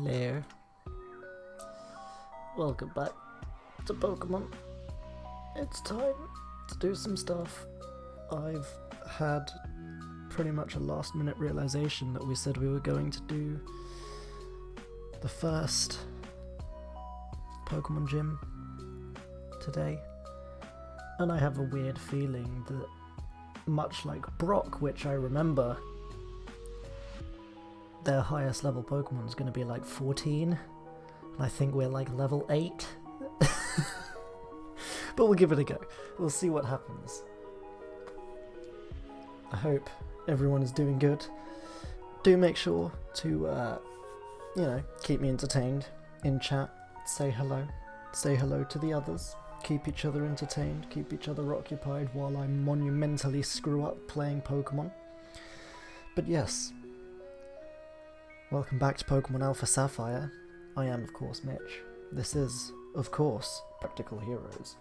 Hello. Welcome back to Pokemon. It's time to do some stuff. I've had pretty much a last minute realization that we said we were going to do the first Pokemon gym today. And I have a weird feeling that, much like Brock, which I remember, their highest level Pokemon is going to be like 14, and I think we're like level 8. But we'll give it a go. We'll see what happens. I hope everyone is doing good. Do make sure to, keep me entertained in chat. Say hello. Say hello to the others. Keep each other entertained. Keep each other occupied while I monumentally screw up playing Pokemon. But yes. Welcome back to Pokemon Alpha Sapphire. I am, of course, Mitch. This is, of course, Practical Heroes.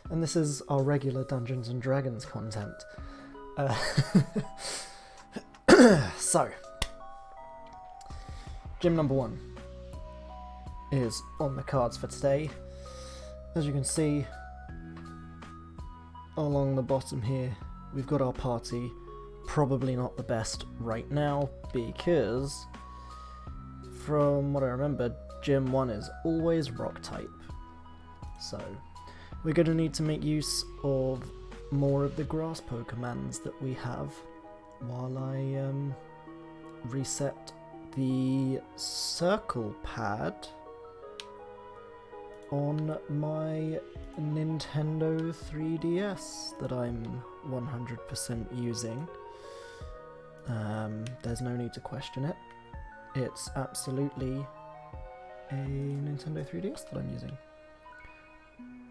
And this is our regular Dungeons & Dragons content. So, gym number 1 is on the cards for today. As you can see, along the bottom here, we've got our party. Probably not the best right now, because from what I remember, Gym 1 is always rock type. So, we're going to need to make use of more of the grass Pokemons that we have while I reset the circle pad on my Nintendo 3DS that I'm 100% using. There's no need to question it. It's absolutely a Nintendo 3DS that I'm using.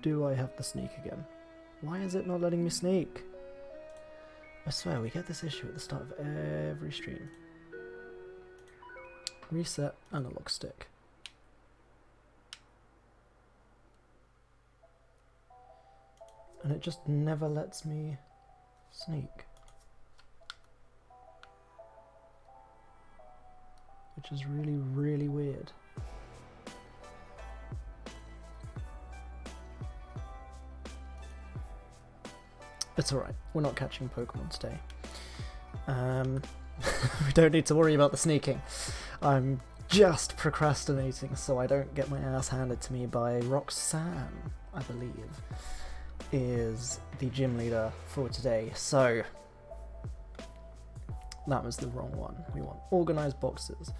Do I have the sneak again? Why is it not letting me sneak? I swear, we get this issue at the start of every stream. Reset analog stick. And it just never lets me sneak. Which is really, really weird. It's alright, we're not catching Pokemon today. We don't need to worry about the sneaking. I'm just procrastinating so I don't get my ass handed to me by Roxanne, I believe, is the gym leader for today. So, that was the wrong one. We want organised boxes.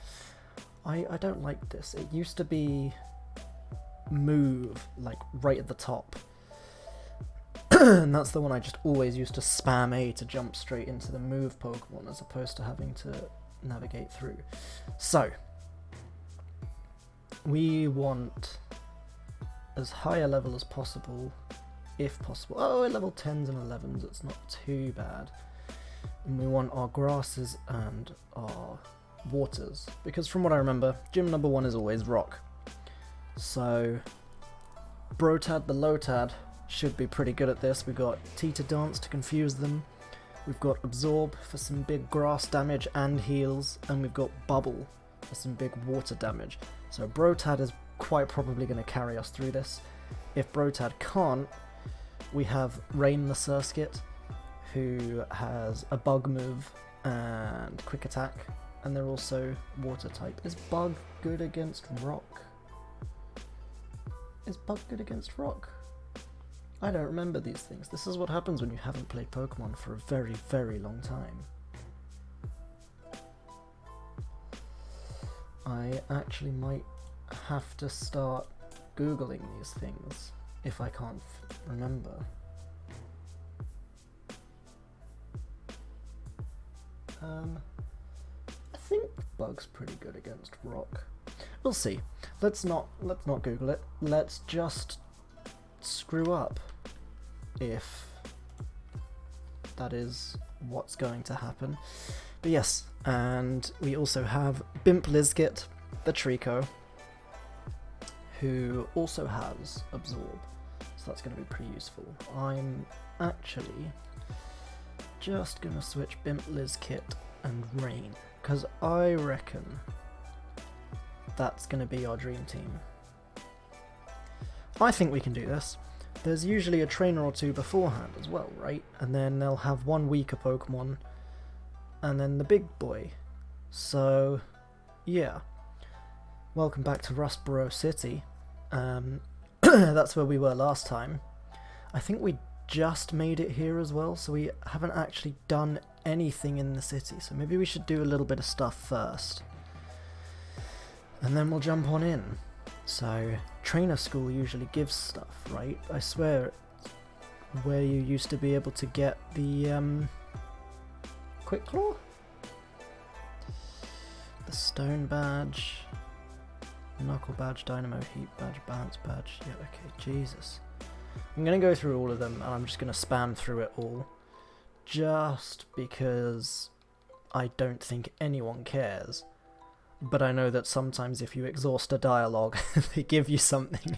I don't like this. It used to be move, like right at the top. And that's the one I just always used to spam A to jump straight into the move Pokemon as opposed to having to navigate through. So, we want as high a level as possible, if possible. Oh, at level 10s and 11s, it's not too bad. And we want our grasses and our waters, because from what I remember, gym number 1 is always rock. So, Brotad the Lotad should be pretty good at this. We've got Teeter Dance to confuse them. We've got Absorb for some big grass damage and heals. And we've got Bubble for some big water damage. So Brotad is quite probably going to carry us through this. If Brotad can't, we have Rain the Surskit, who has a Bug move and Quick Attack. And they're also water type. Is Bug good against rock? Is Bug good against rock? I don't remember these things. This is what happens when you haven't played Pokemon for a very, very long time. I actually might have to start Googling these things if I can't remember. I think Bug's pretty good against rock. We'll see. Let's not Google it. Let's just screw up, if that is what's going to happen. But yes, and we also have Bimp Lizgit, the Trico, who also has Absorb, so that's going to be pretty useful. I'm actually just going to switch Bimp Lizkit and Rain, because I reckon that's going to be our dream team. I think we can do this. There's usually a trainer or two beforehand as well, right? And then they'll have one weaker Pokemon, and then the big boy. So, yeah. Welcome back to Rustboro City. That's where we were last time. I think we just made it here as well, so we haven't actually done anything in the city. So maybe we should do a little bit of stuff first. And then we'll jump on in. So, trainer school usually gives stuff, right? I swear it's where you used to be able to get the, Quick Claw? The Stone Badge, Knuckle Badge, Dynamo Heat Badge, Balance Badge. Yeah, okay, Jesus. I'm going to go through all of them, and I'm just going to spam through it all. Just because I don't think anyone cares. But I know that sometimes if you exhaust a dialogue, they give you something.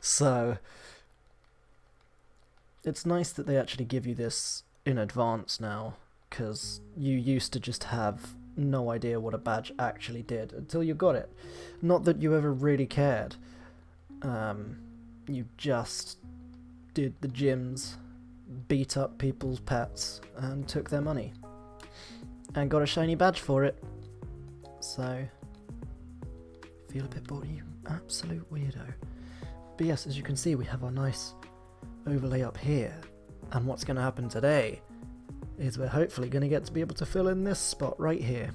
So, it's nice that they actually give you this in advance now, because you used to just have no idea what a badge actually did until you got it. Not that you ever really cared. You just did the gyms, beat up people's pets, and took their money. And got a shiny badge for it. So, feel a bit bored, you absolute weirdo. But yes, as you can see, we have our nice overlay up here. And what's going to happen today is we're hopefully going to get to be able to fill in this spot right here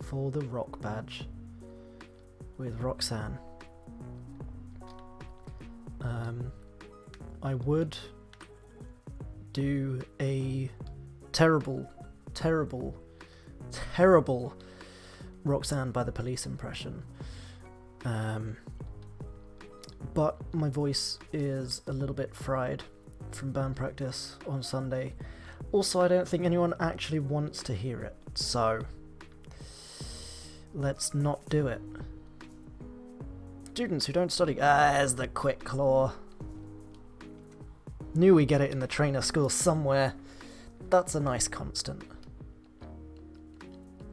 for the rock badge with Roxanne. I would do a terrible Roxanne by the Police impression. But my voice is a little bit fried from band practice on Sunday. Also, I don't think anyone actually wants to hear it, so let's not do it. Students who don't study. There's the Quick Claw. Knew we get it in the trainer school somewhere. That's a nice constant.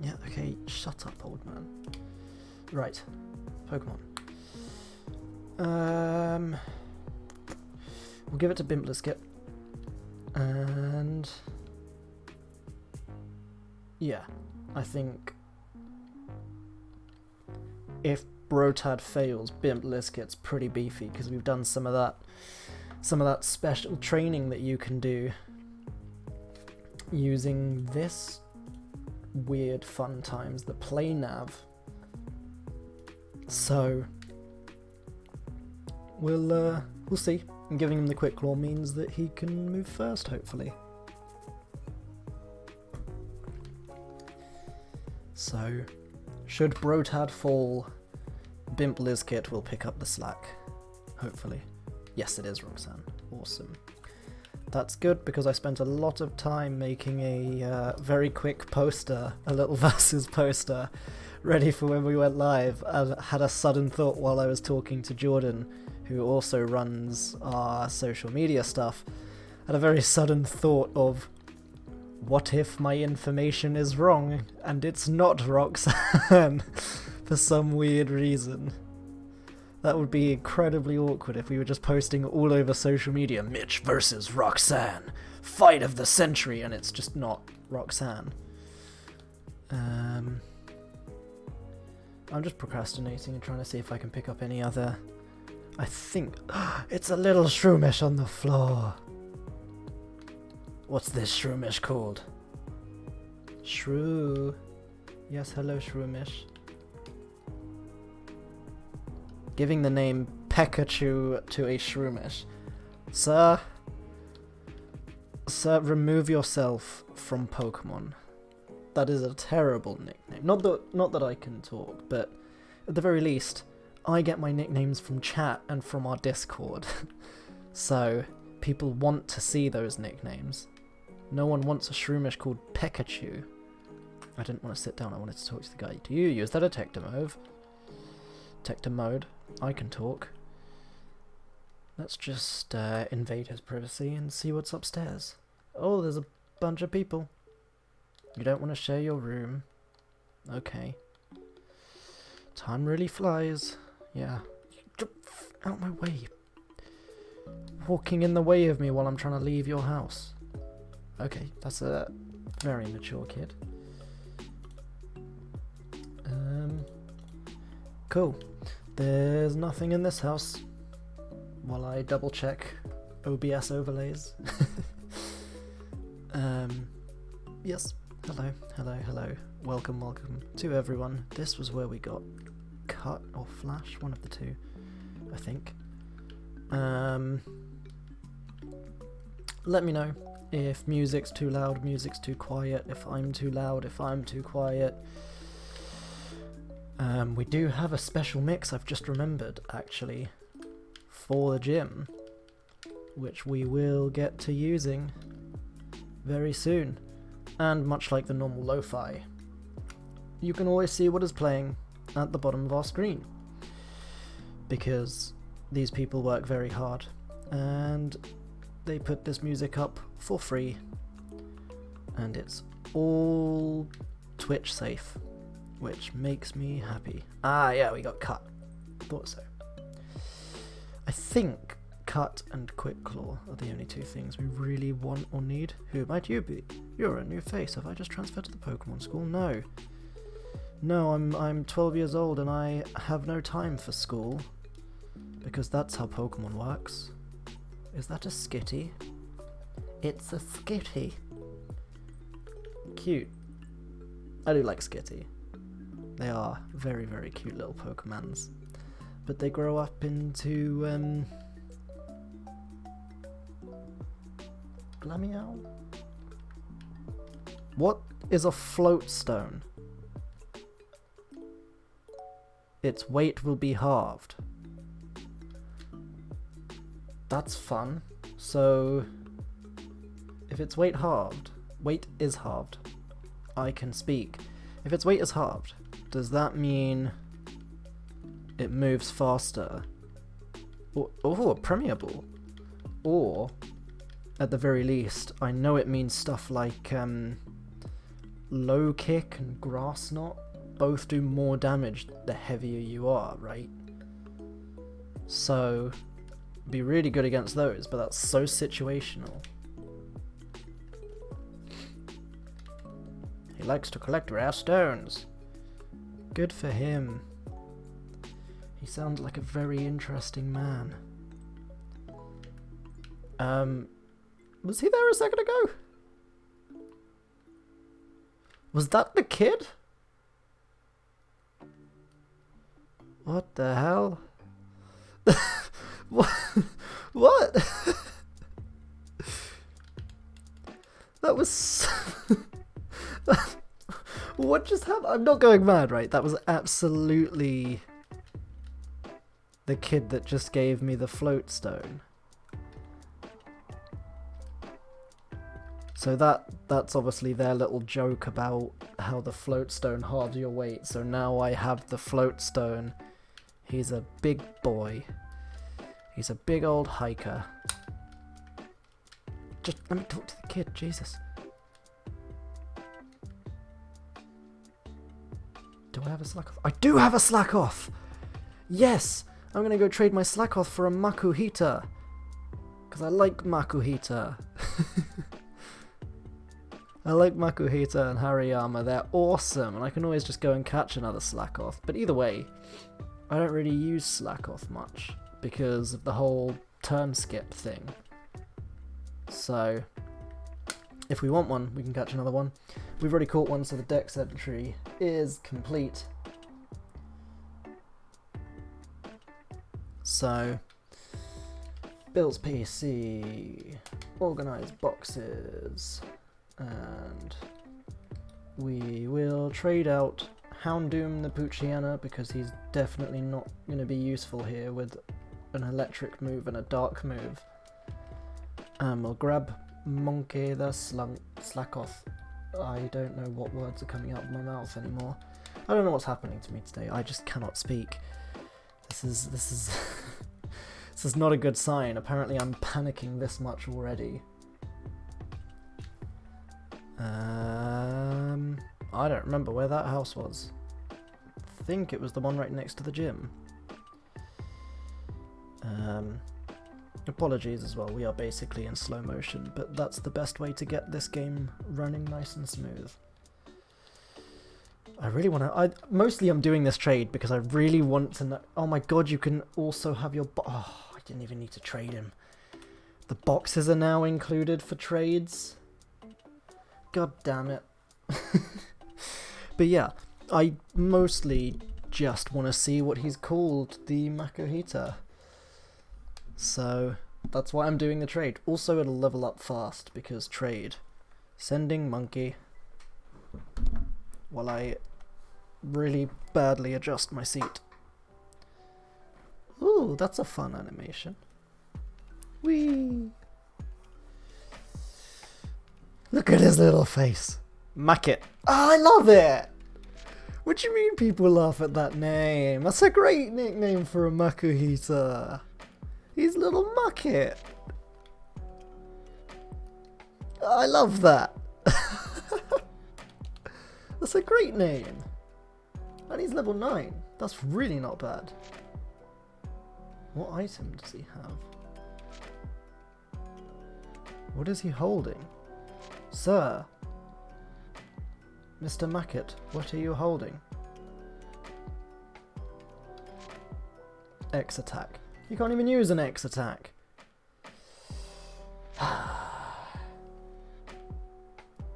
Yeah, okay, shut up, old man. Right, Pokemon. We'll give it to Bimplisket. And yeah, I think if Brotad fails, Bimplisget's pretty beefy because we've done some of that special training that you can do using this weird fun times, the play nav. So we'll see. And giving him the Quick Claw means that he can move first, hopefully. So, should Brotad fall, Bimplisket will pick up the slack. Hopefully. Yes, it is Roxanne. Awesome. That's good because I spent a lot of time making a very quick poster, a little versus poster, ready for when we went live. I had a sudden thought while I was talking to Jordan, who also runs our social media stuff. Had a very sudden thought of, what if my information is wrong and it's not Roxanne for some weird reason? That would be incredibly awkward if we were just posting all over social media, Mitch versus Roxanne, fight of the century, and it's just not Roxanne. I'm just procrastinating and trying to see if I can pick up any other. I think it's a little Shroomish on the floor. What's this Shroomish called? Shrew. Yes, hello Shroomish. Giving the name Pikachu to a Shroomish. Sir, remove yourself from Pokemon. That is a terrible nickname. Not that I can talk, but at the very least, I get my nicknames from chat and from our Discord. So, people want to see those nicknames. No one wants a Shroomish called Pikachu. I didn't want to sit down, I wanted to talk to the guy. Do you use that a Tectomove? Tectomode. I can talk. Let's just invade his privacy and see what's upstairs. Oh, there's a bunch of people. You don't want to share your room. Okay. Time really flies. Yeah. Out my way. Walking in the way of me while I'm trying to leave your house. Okay, that's a very mature kid. Cool. There's nothing in this house. While I double check OBS overlays. Yes. Hello. Welcome to everyone. This was where we got cut or flash, one of the two, I think. Let me know if music's too loud, music's too quiet, if I'm too loud, if I'm too quiet. We do have a special mix, I've just remembered, actually, for the gym, which we will get to using very soon. And much like the normal lo-fi, you can always see what is playing at the bottom of our screen, because these people work very hard and they put this music up for free, and it's all Twitch safe, which makes me happy. Ah, yeah, we got cut. Thought so. I think cut and quick claw are the only two things we really want or need. Who might you be? You're a new face. Have I just transferred to the Pokemon school? No. No, I'm 12 years old and I have no time for school, because that's how Pokemon works. Is that a Skitty? It's a Skitty. Cute. I do like Skitty. They are very, very cute little Pokemons. But they grow up into, Glameow? What is a float stone? Its weight will be halved. That's fun. So, if its weight is halved, I can speak. If its weight is halved, does that mean it moves faster? Oh, permeable. Or, at the very least, I know it means stuff like low kick and grass knot both do more damage the heavier you are, right? So, be really good against those, but that's so situational. He likes to collect rare stones. Good for him. He sounds like a very interesting man. Was he there a second ago? Was that the kid? What the hell? What? That was... What just happened? I'm not going mad, right? That was absolutely the kid that just gave me the float stone. So that's obviously their little joke about how the float stone halves your weight. So now I have the float stone. He's a big boy. He's a big old hiker. Just let me talk to the kid, Jesus. Do I have a Slakoth? I do have a Slakoth! Yes! I'm gonna go trade my Slakoth for a Makuhita. Because I like Makuhita. I like Makuhita and Hariyama, they're awesome, and I can always just go and catch another Slakoth. But either way, I don't really use Slakoth much, because of the whole turn skip thing. So, if we want one, we can catch another one. We've already caught one, so the dex entry is complete. So, Bill's PC, organize boxes, and we will trade out Houndoom the Poochyena, because he's definitely not going to be useful here with an electric move and a dark move. And we'll grab Monkey the Slakoth. I don't know what words are coming out of my mouth anymore. I don't know what's happening to me today. I just cannot speak. This is this is not a good sign. Apparently I'm panicking this much already. I don't remember where that house was. I think it was the one right next to the gym. Apologies as well, we are basically in slow motion, but that's the best way to get this game running nice and smooth. I really want to... Mostly I'm doing this trade because I really want to know... Oh my god, you can also have your... Oh, I didn't even need to trade him. The boxes are now included for trades. God damn it. But yeah, I mostly just want to see what he's called, the Makuhita. So that's why I'm doing the trade. Also, it'll level up fast because trade. Sending monkey. While I really badly adjust my seat. Ooh, that's a fun animation. Whee! Look at his little face. Mack it. Oh, I love it! What do you mean people laugh at that name? That's a great nickname for a Makuhita. He's little Mucket. I love that. That's a great name. And he's level 9. That's really not bad. What item does he have? What is he holding? Sir. Mr. Mackett, what are you holding? X attack. You can't even use an X attack.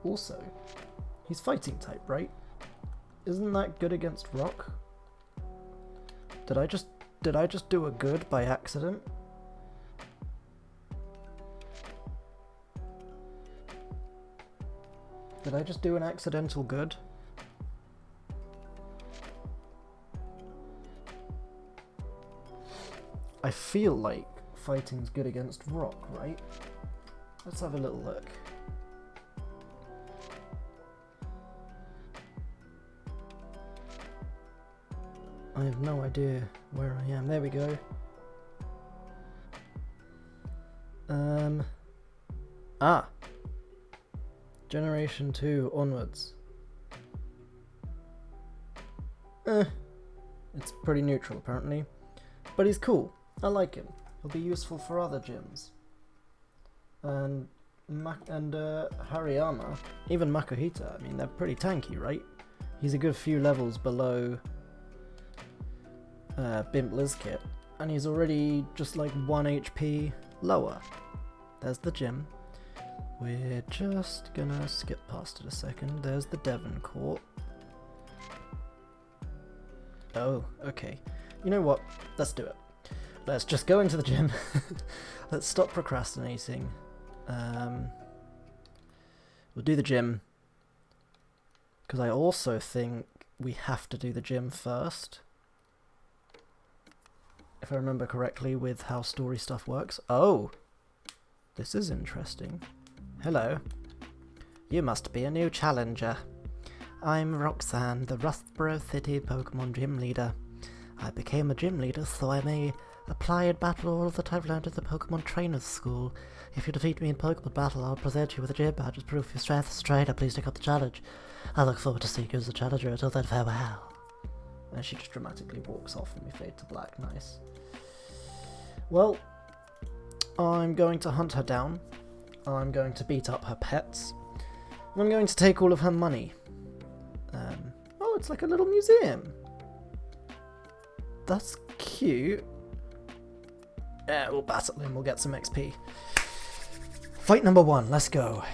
Also, he's fighting type, right? Isn't that good against rock? Did I just do a good by accident? Did I just do an accidental good? I feel like fighting's good against rock, right? Let's have a little look. I have no idea where I am. There we go. Generation 2 onwards. It's pretty neutral apparently. But he's cool. I like him. He'll be useful for other gyms. And Hariyama, even Makuhita, I mean they're pretty tanky, right? He's a good few levels below Bimpler's kit, and he's already just like 1 HP lower. There's the gym. We're just gonna skip past it a second. There's the Devon Court. Oh, okay. You know what? Let's do it. Let's just go into the gym. Let's stop procrastinating. We'll do the gym. Because I also think we have to do the gym first. If I remember correctly with how story stuff works. Oh! This is interesting. Hello. You must be a new challenger. I'm Roxanne, the Rustboro City Pokémon Gym Leader. I became a gym leader so I may apply and battle all that I've learned at the Pokémon Trainers School. If you defeat me in Pokémon battle, I'll present you with a gym badge as proof of your strength as a trainer. Please take up the challenge. I look forward to seeing you as a challenger. Until then, farewell. And she just dramatically walks off and we fade to black. Nice. Well, I'm going to hunt her down. I'm going to beat up her pets. And I'm going to take all of her money. Oh, it's like a little museum. That's cute. Yeah, we'll battle him, we'll get some XP. Fight number 1, let's go.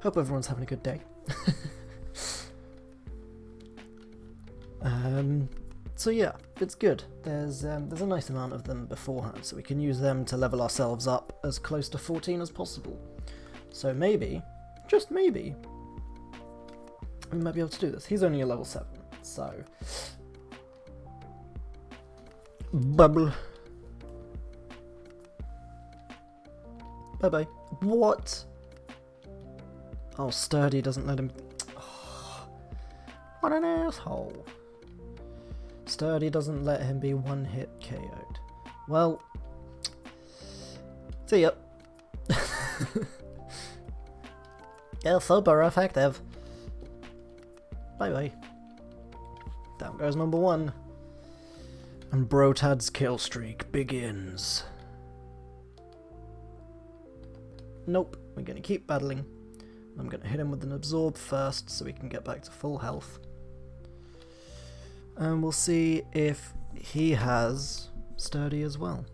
Hope everyone's having a good day. So yeah, it's good. There's a nice amount of them beforehand, so we can use them to level ourselves up as close to 14 as possible. So maybe, just maybe, we might be able to do this. He's only a level 7, so... Bubble. Bye-bye. What? Oh, Sturdy doesn't let him... Oh, what an asshole. Sturdy doesn't let him be one-hit KO'd. Well, see ya. Yeah, super effective. Bye bye. Down goes number 1. And Brotad's kill streak begins. Nope, we're going to keep battling. I'm going to hit him with an absorb first so we can get back to full health. And we'll see if he has sturdy as well.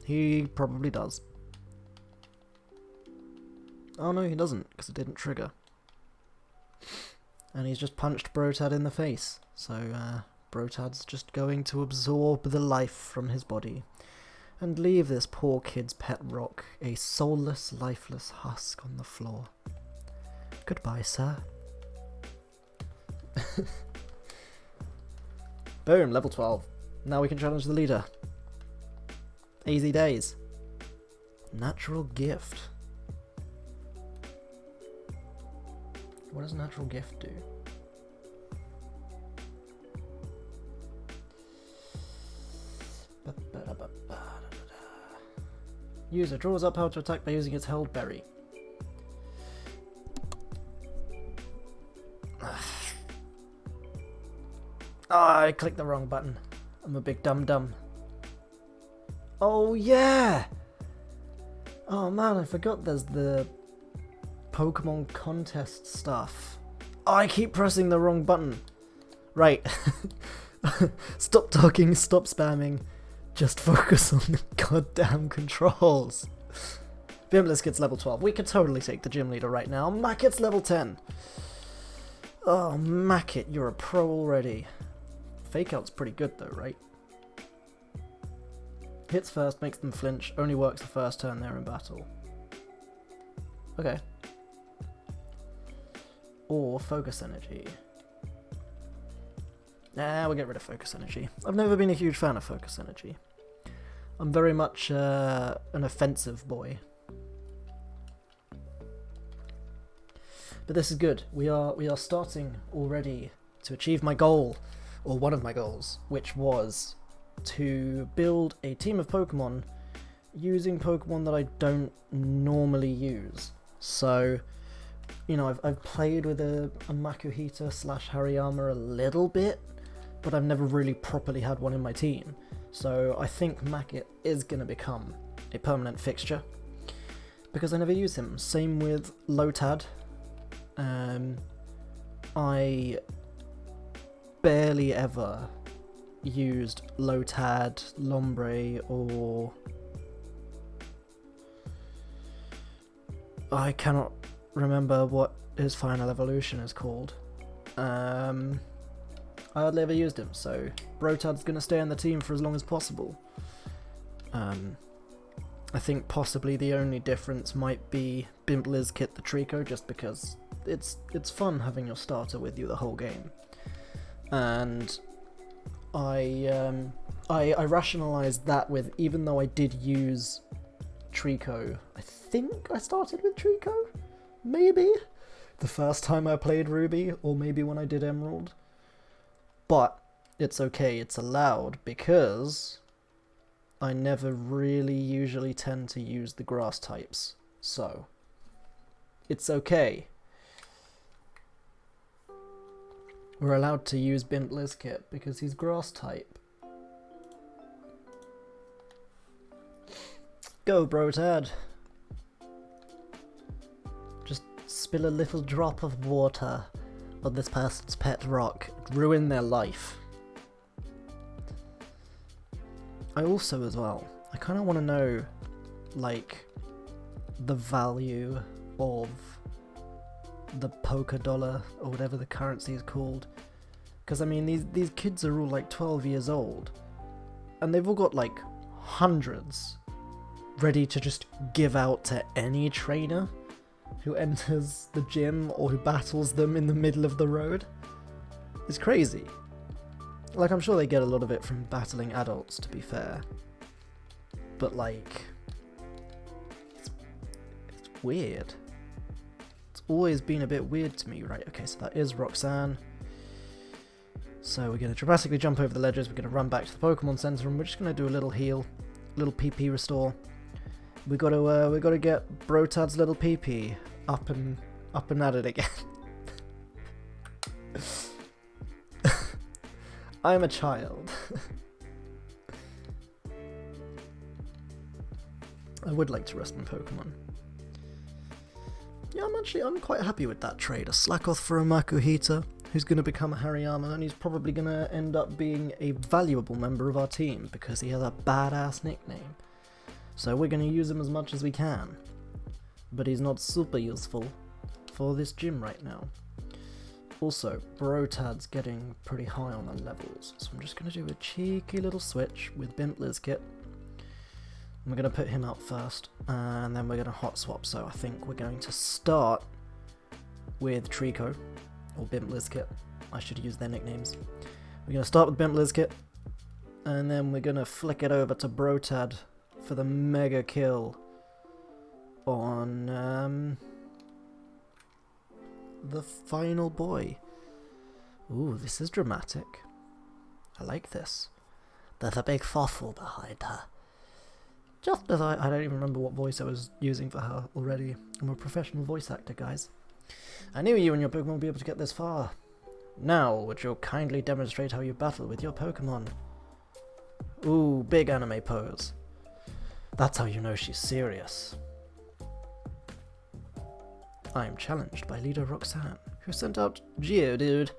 He probably does. Oh no, he doesn't, because it didn't trigger. And he's just punched Brotad in the face. So Brotad's just going to absorb the life from his body and leave this poor kid's pet rock a soulless, lifeless husk on the floor. Goodbye, sir. Boom, level 12. Now we can challenge the leader. Easy days. Natural gift. What does natural gift do? User draws up how to attack by using its held berry. I clicked the wrong button. I'm a big dum-dum. Oh yeah! Oh man, I forgot there's the Pokemon contest stuff. Oh, I keep pressing the wrong button. Right. Stop talking, stop spamming. Just focus on the goddamn controls. Bimbliskit's level 12. We could totally take the gym leader right now. Macket's level 10. Oh, Macket, you're a pro already. Fake out's pretty good though, right? Hits first, makes them flinch, only works the first turn they're in battle. Okay. Or focus energy. Nah, we'll get rid of focus energy. I've never been a huge fan of focus energy. I'm very much an offensive boy. But this is good. We are starting already to achieve my goal, or one of my goals, which was to build a team of Pokemon using Pokemon that I don't normally use. So, you know, I've played with a Makuhita / Hariyama a little bit, but I've never really properly had one in my team. So I think Macket is going to become a permanent fixture, because I never use him. Same with Lotad. I barely ever used Lotad, Lombre, or... I cannot remember what his final evolution is called. I hardly ever used him, so Brotad's going to stay in the team for as long as possible. I think possibly the only difference might be Bimbliskit the Trico, just because it's fun having your starter with you the whole game. And I rationalised that with, even though I did use Trico, I think I started with Trico? Maybe? The first time I played Ruby, or maybe when I did Emerald. But it's okay, it's allowed, because I never really usually tend to use the grass types. So, it's okay. We're allowed to use Bimbliskit because he's grass type. Go, Brotad. Just spill a little drop of water on this person's pet rock. Ruin their life. I also, as well, I kind of want to know, like, the value of the Poké Dollar, or whatever the currency is called. Because, I mean, these kids are all, like, 12 years old. And they've all got, like, hundreds ready to just give out to any trainer who enters the gym or who battles them in the middle of the road. It's crazy. Like, I'm sure they get a lot of it from battling adults, to be fair. But, like, it's weird. It's always been a bit weird to me. Right, okay, so that is Roxanne. So we're going to dramatically jump over the ledges, we're going to run back to the Pokemon Center, and we're just going to do a little heal, a little PP restore. We got to get Brotad's little PP up and at it again. I'm a child. I would like to rest my Pokemon. Yeah, I'm quite happy with that trade. A Slackoth for a Makuhita, who's going to become a Hariyama, and he's probably going to end up being a valuable member of our team because he has a badass nickname. So we're going to use him as much as we can. But he's not super useful for this gym right now. Also, Brotad's getting pretty high on the levels, so I'm just going to do a cheeky little switch with Bimp Lizkit. We're going to put him out first, and then we're going to hot swap, so I think we're going to start with Trico, or Bimp Lizkit. I should use their nicknames. We're going to start with Bimp Lizkit, and then we're going to flick it over to Brotad for the mega kill on the final boy. Ooh, this is dramatic. I like this. There's a big fossil behind her. Just as I don't even remember what voice I was using for her already. I'm a professional voice actor, guys. I knew you and your Pokemon would be able to get this far. Now, would you kindly demonstrate how you battle with your Pokemon? Ooh, big anime pose. That's how you know she's serious. I am challenged by leader Roxanne, who sent out Geodude.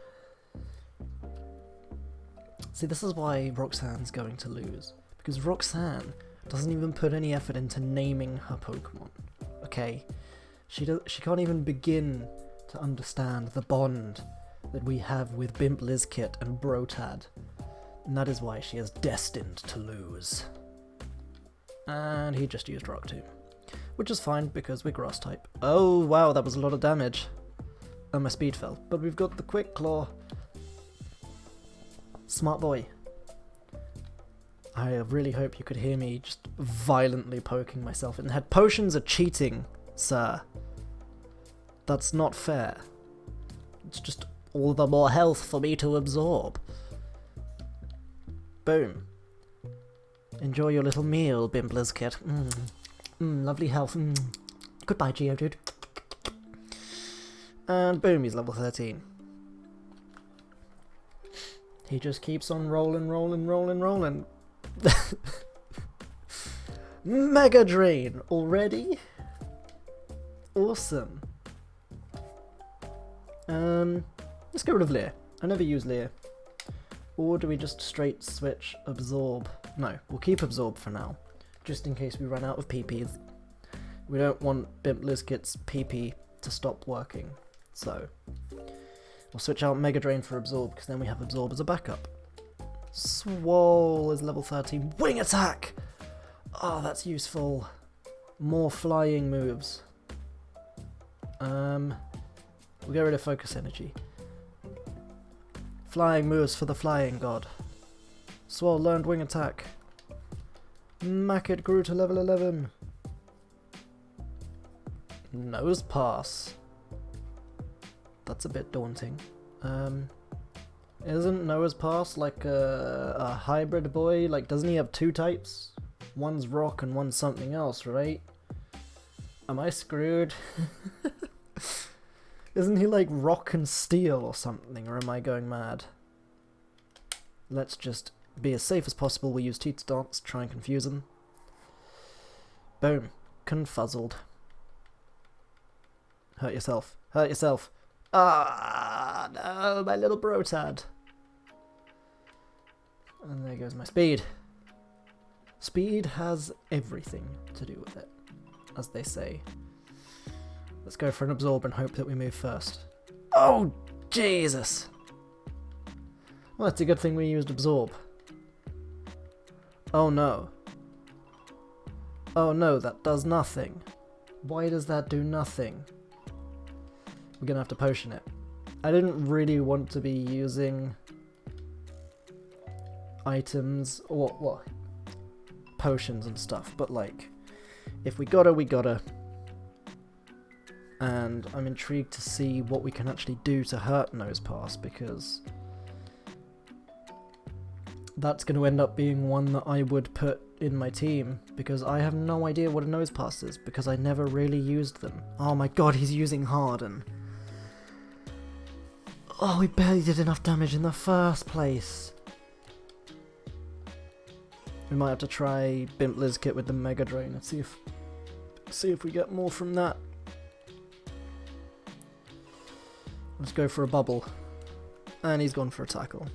See, this is why Roxanne's going to lose. Because Roxanne doesn't even put any effort into naming her Pokemon. Okay? She can't even begin to understand the bond that we have with Bimp Lizkit and Brotad. And that is why she is destined to lose. And he just used Rock Tomb. Which is fine, because we're Grass type. Oh, wow, that was a lot of damage. And my speed fell. But we've got the Quick Claw. Smart boy. I really hope you could hear me just violently poking myself in the head. Potions are cheating, sir. That's not fair. It's just all the more health for me to absorb. Boom. Enjoy your little meal, Bimp Lizkit. Lovely health. Goodbye, Geodude. And boom, he's level 13. He just keeps on rolling. Mega Drain already? Awesome. Let's get rid of Leer. I never use Leer. Or do we just straight switch Absorb? No, we'll keep Absorb for now. Just in case we run out of PPs. We don't want Bimp Lizkit's PP to stop working. So, we'll switch out Mega Drain for Absorb, because then we have Absorb as a backup. Swole is level 13. Wing Attack! Oh, that's useful. More flying moves. We'll get rid of Focus Energy. Flying moves for the Flying God. Swole learned Wing Attack. Mackett grew to level 11. Nose Pass. That's a bit daunting. Isn't Nose Pass like a hybrid boy? Like, doesn't he have two types? One's rock and one's something else, right? Am I screwed? Isn't he like rock and steel or something, or am I going mad? Let's just be as safe as possible. We use Teats Dance to try and confuse him. Boom. Confuzzled. Hurt yourself. Hurt yourself. Ah, no, my little Brotad. And there goes my speed. Speed has everything to do with it, as they say. Let's go for an Absorb and hope that we move first. Oh, Jesus! Well, it's a good thing we used Absorb. Oh no. Oh no, that does nothing. Why does that do nothing? We're gonna have to potion it. I didn't really want to be using items or what potions and stuff, but like, if we gotta, we gotta. And I'm intrigued to see what we can actually do to hurt Nose Pass, because that's going to end up being one that I would put in my team, because I have no idea what a Nose Pass is, because I never really used them. Oh my god, he's using Harden. Oh, we barely did enough damage in the first place. We might have to try Bimp Kit with the Mega Drain and see if we get more from that. Let's go for a bubble. And he's gone for a tackle.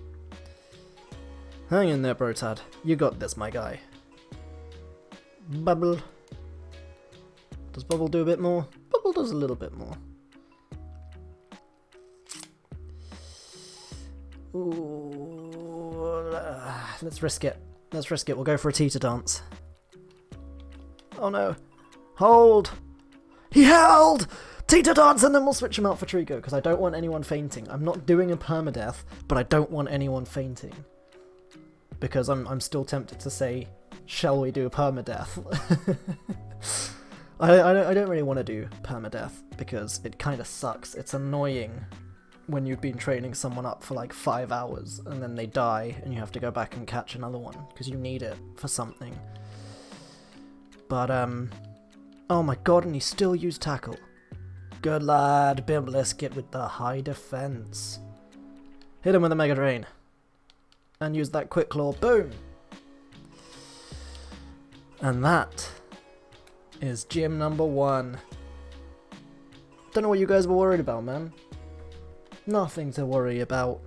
Hang in there, Brotad. You got this, my guy. Bubble. Does Bubble do a bit more? Bubble does a little bit more. Ooh, let's risk it. Let's risk it. We'll go for a teeter dance. Oh no. Hold! He held! Teeter dance, and then we'll switch him out for Trico, because I don't want anyone fainting. I'm not doing a permadeath, but I don't want anyone fainting. Because I'm still tempted to say, shall we do a permadeath? I don't really want to do permadeath, because it kind of sucks. It's annoying when you've been training someone up for like 5 hours, and then they die, and you have to go back and catch another one, because you need it for something. But, oh my god, and he still used tackle. Good lad, Bimbleskit with the high defense. Hit him with a Mega Drain. And use that Quick Claw. Boom! And that is gym number 1. Don't know what you guys were worried about, man. Nothing to worry about.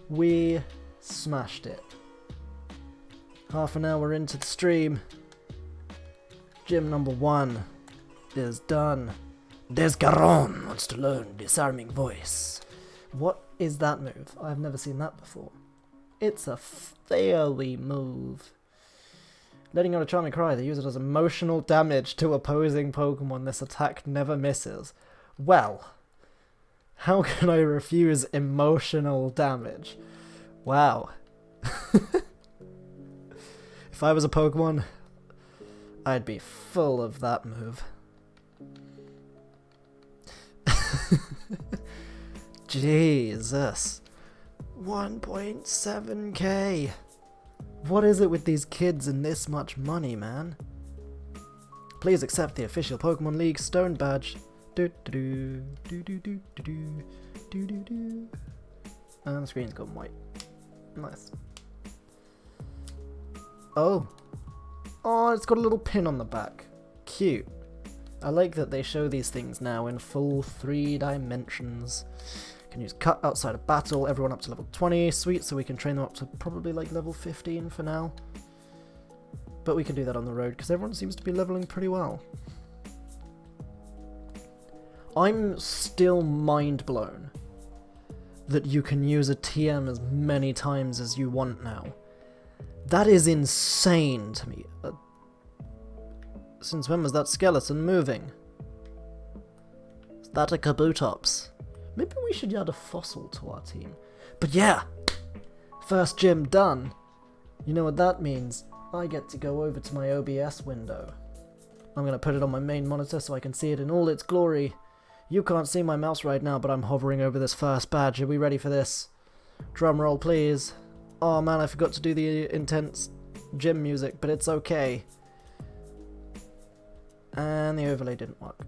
We smashed it. Half an hour into the stream. Gym number 1 is done. Desgaron wants to learn Disarming Voice. What is that move? I've never seen that before. It's a fairy move. Letting out a Charming Cry, the user does emotional damage to opposing Pokemon. This attack never misses. Well, how can I refuse emotional damage? Wow. If I was a Pokemon, I'd be full of that move. Jesus. 1.7k. What is it with these kids and this much money, man? Please accept the official Pokemon League Stone Badge. And the screen's gone white. Nice. Oh. Oh, it's got a little pin on the back. Cute. I like that they show these things now in full 3 dimensions. Can use cut outside of battle, everyone up to level 20, sweet, so we can train them up to probably like level 15 for now. But we can do that on the road, because everyone seems to be leveling pretty well. I'm still mind blown that you can use a TM as many times as you want now. That is insane to me. Since when was that skeleton moving? Is that a Kabutops? Maybe we should add a fossil to our team. But yeah! First gym done. You know what that means? I get to go over to my OBS window. I'm going to put it on my main monitor so I can see it in all its glory. You can't see my mouse right now, but I'm hovering over this first badge. Are we ready for this? Drum roll, please. Oh man, I forgot to do the intense gym music, but it's okay. And the overlay didn't work.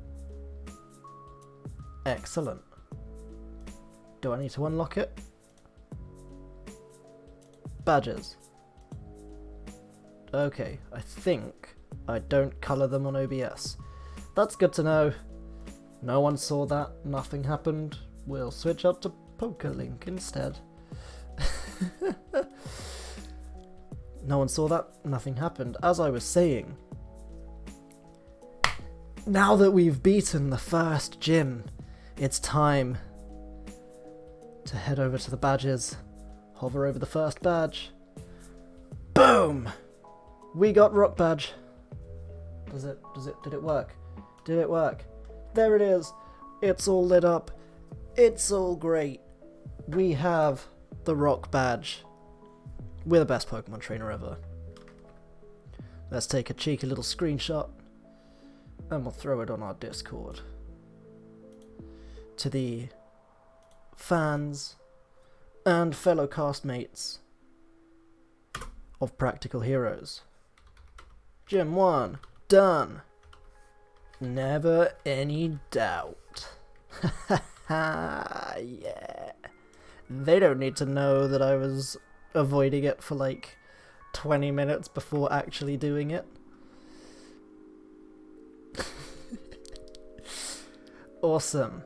Excellent. Do I need to unlock it? Badges. Okay, I think I don't colour them on OBS. That's good to know. No one saw that, nothing happened. We'll switch up to PokeLink instead. No one saw that, nothing happened. As I was saying, now that we've beaten the first gym, it's time to head over to the badges. Hover over the first badge. Boom! We got Rock Badge. Did it work? Did it work? There it is. It's all lit up. It's all great. We have the Rock Badge. We're the best Pokemon trainer ever. Let's take a cheeky little screenshot and we'll throw it on our Discord. To the fans and fellow castmates of Practical Heroes. Gym 1, done. Never any doubt. Yeah. They don't need to know that I was avoiding it for like 20 minutes before actually doing it. Awesome.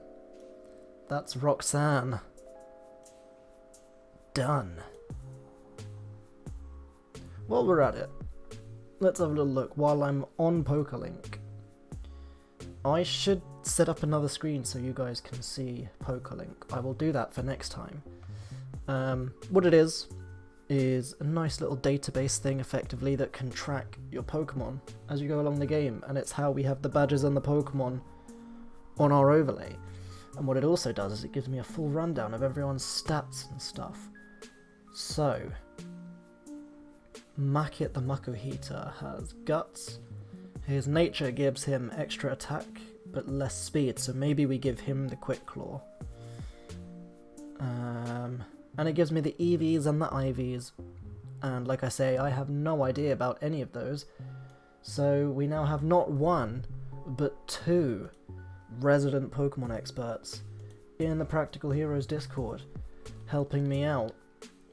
That's Roxanne. Done. While we're at it, let's have a little look while I'm on PokeLink. I should set up another screen so you guys can see PokeLink. I will do that for next time. What it is a nice little database thing effectively that can track your Pokemon as you go along the game, and it's how we have the badges and the Pokemon on our overlay. And what it also does is it gives me a full rundown of everyone's stats and stuff. So, Makit the Makuhita has Guts. His nature gives him extra attack but less speed, so maybe we give him the Quick Claw. And it gives me the EVs and the IVs, and like I say, I have no idea about any of those, so we now have not one, but two resident Pokemon experts in the Practical Heroes Discord, helping me out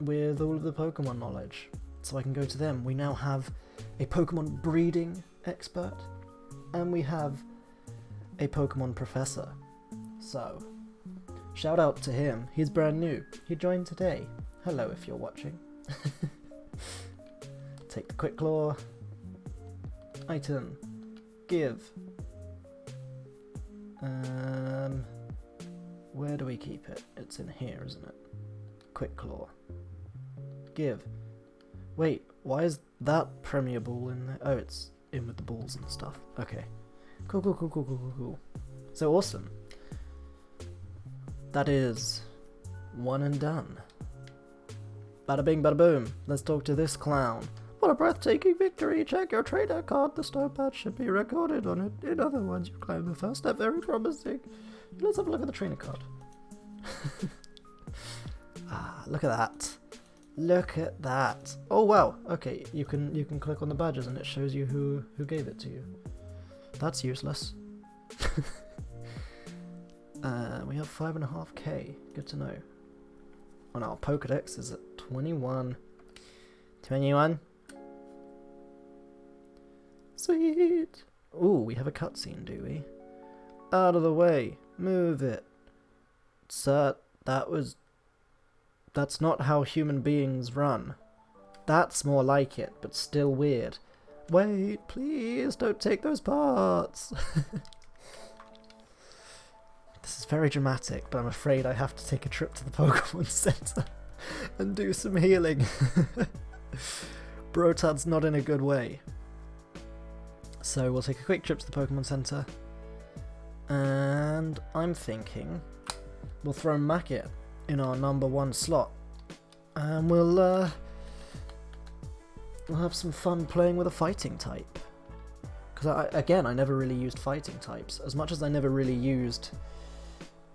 with all of the Pokemon knowledge, so I can go to them. We now have a Pokemon breeding expert, and we have a Pokemon professor, so shout out to him. He's brand new. He joined today. Hello if you're watching. Take the Quick Claw. Item. Give. Where do we keep it? It's in here, isn't it? Quick Claw. Give. Wait, why is that Premier Ball in there? Oh, it's in with the balls and stuff. Okay. Cool. So awesome. That is one and done. Bada bing, bada boom. Let's talk to this clown. What a breathtaking victory. Check your trainer card. The stone patch should be recorded on it. In other words, you climbed the first step. Very promising. Let's have a look at the trainer card. Look at that. Look at that. Oh wow. Okay, you can click on the badges and it shows you who gave it to you. That's useless. We have 5.5k. Good to know. And our Pokedex is at 21. 21. Sweet. Ooh, we have a cutscene, do we? Out of the way. Move it. Sir, that's not how human beings run. That's more like it, but still weird. Wait, please, don't take those parts. This is very dramatic, but I'm afraid I have to take a trip to the Pokemon Center and do some healing. Brotad's not in a good way. So we'll take a quick trip to the Pokemon Center. And I'm thinking we'll throw Makit in our number 1 slot. And we'll have some fun playing with a fighting type. Because I never really used fighting types. As much as I never really used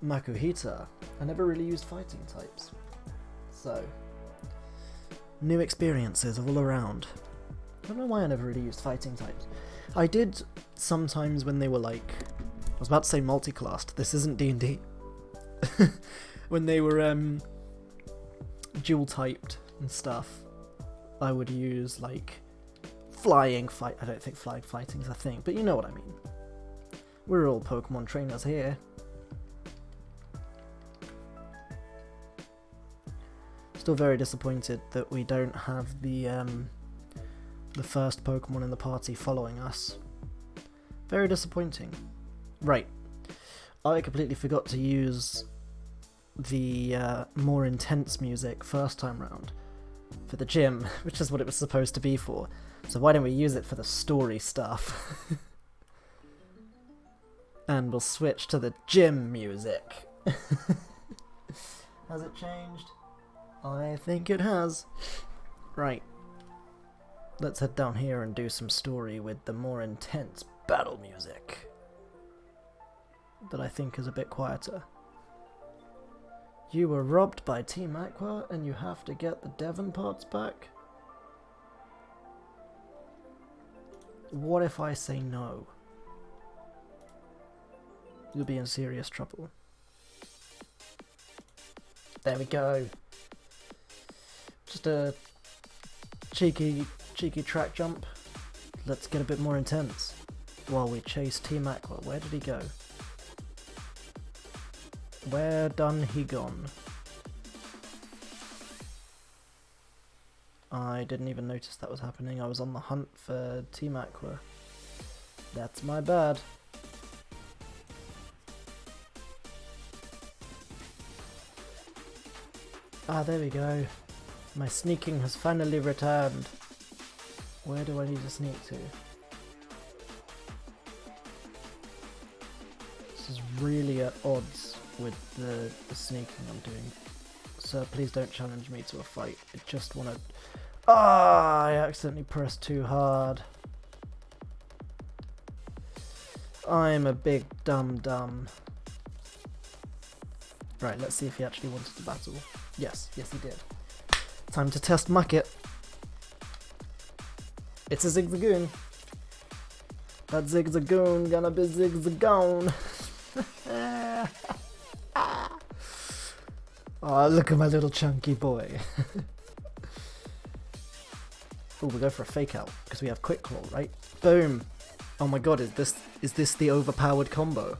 Makuhita, I never really used fighting types. So, new experiences all around. I don't know why I never really used fighting types. I did sometimes when they were like, I was about to say multi-classed, this isn't D&D. When they were dual typed and stuff, I would use like flying fight. I don't think flying fighting is a thing, but you know what I mean. We're all Pokemon trainers here. Still very disappointed that we don't have the first Pokemon in the party following us. Very disappointing. Right, I completely forgot to use the more intense music first time round for the gym, which is what it was supposed to be for. So why don't we use it for the story stuff? And we'll switch to the gym music. Has it changed? I think it has. Right. Let's head down here and do some story with the more intense battle music that I think is a bit quieter. You were robbed by Team Aqua and you have to get the Devon parts back? What if I say no? You'll be in serious trouble. There we go. Just a cheeky track jump. Let's get a bit more intense while we chase Team Aqua. Where did he go? Where done he gone? I didn't even notice that was happening. I was on the hunt for Team Aqua. That's my bad. Ah, there we go. My sneaking has finally returned. Where do I need to sneak to? This is really at odds with the sneaking I'm doing. So please don't challenge me to a fight. I just want to... Ah, I accidentally pressed too hard. I'm a big dum-dum. Right, let's see if he actually wanted to battle. Yes, yes he did. Time to test Mucket. It's a Zigzagoon. That Zigzagoon gonna be Zigzagoon. Oh, look at my little chunky boy. Oh, we go for a fake out because we have Quick Claw, right? Boom. Oh my god, is this the overpowered combo?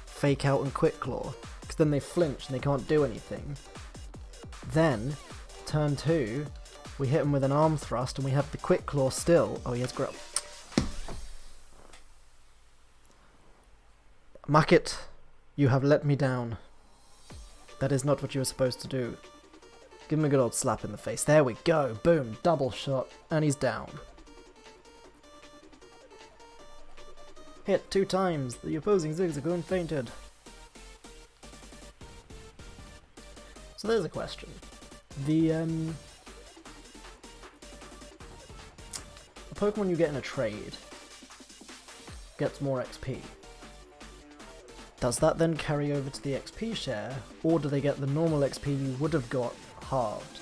Fake out and Quick Claw. Because then they flinch and they can't do anything. Then, turn 2, we hit him with an arm thrust and we have the Quick Claw still. Oh, he has grip. Mucket, you have let me down. That is not what you were supposed to do. Give him a good old slap in the face. There we go. Boom. Double shot. And he's down. Hit 2 times. The opposing Zigzagoon fainted. So there's a question. The Pokemon you get in a trade gets more XP. Does that then carry over to the XP share, or do they get the normal XP you would have got halved,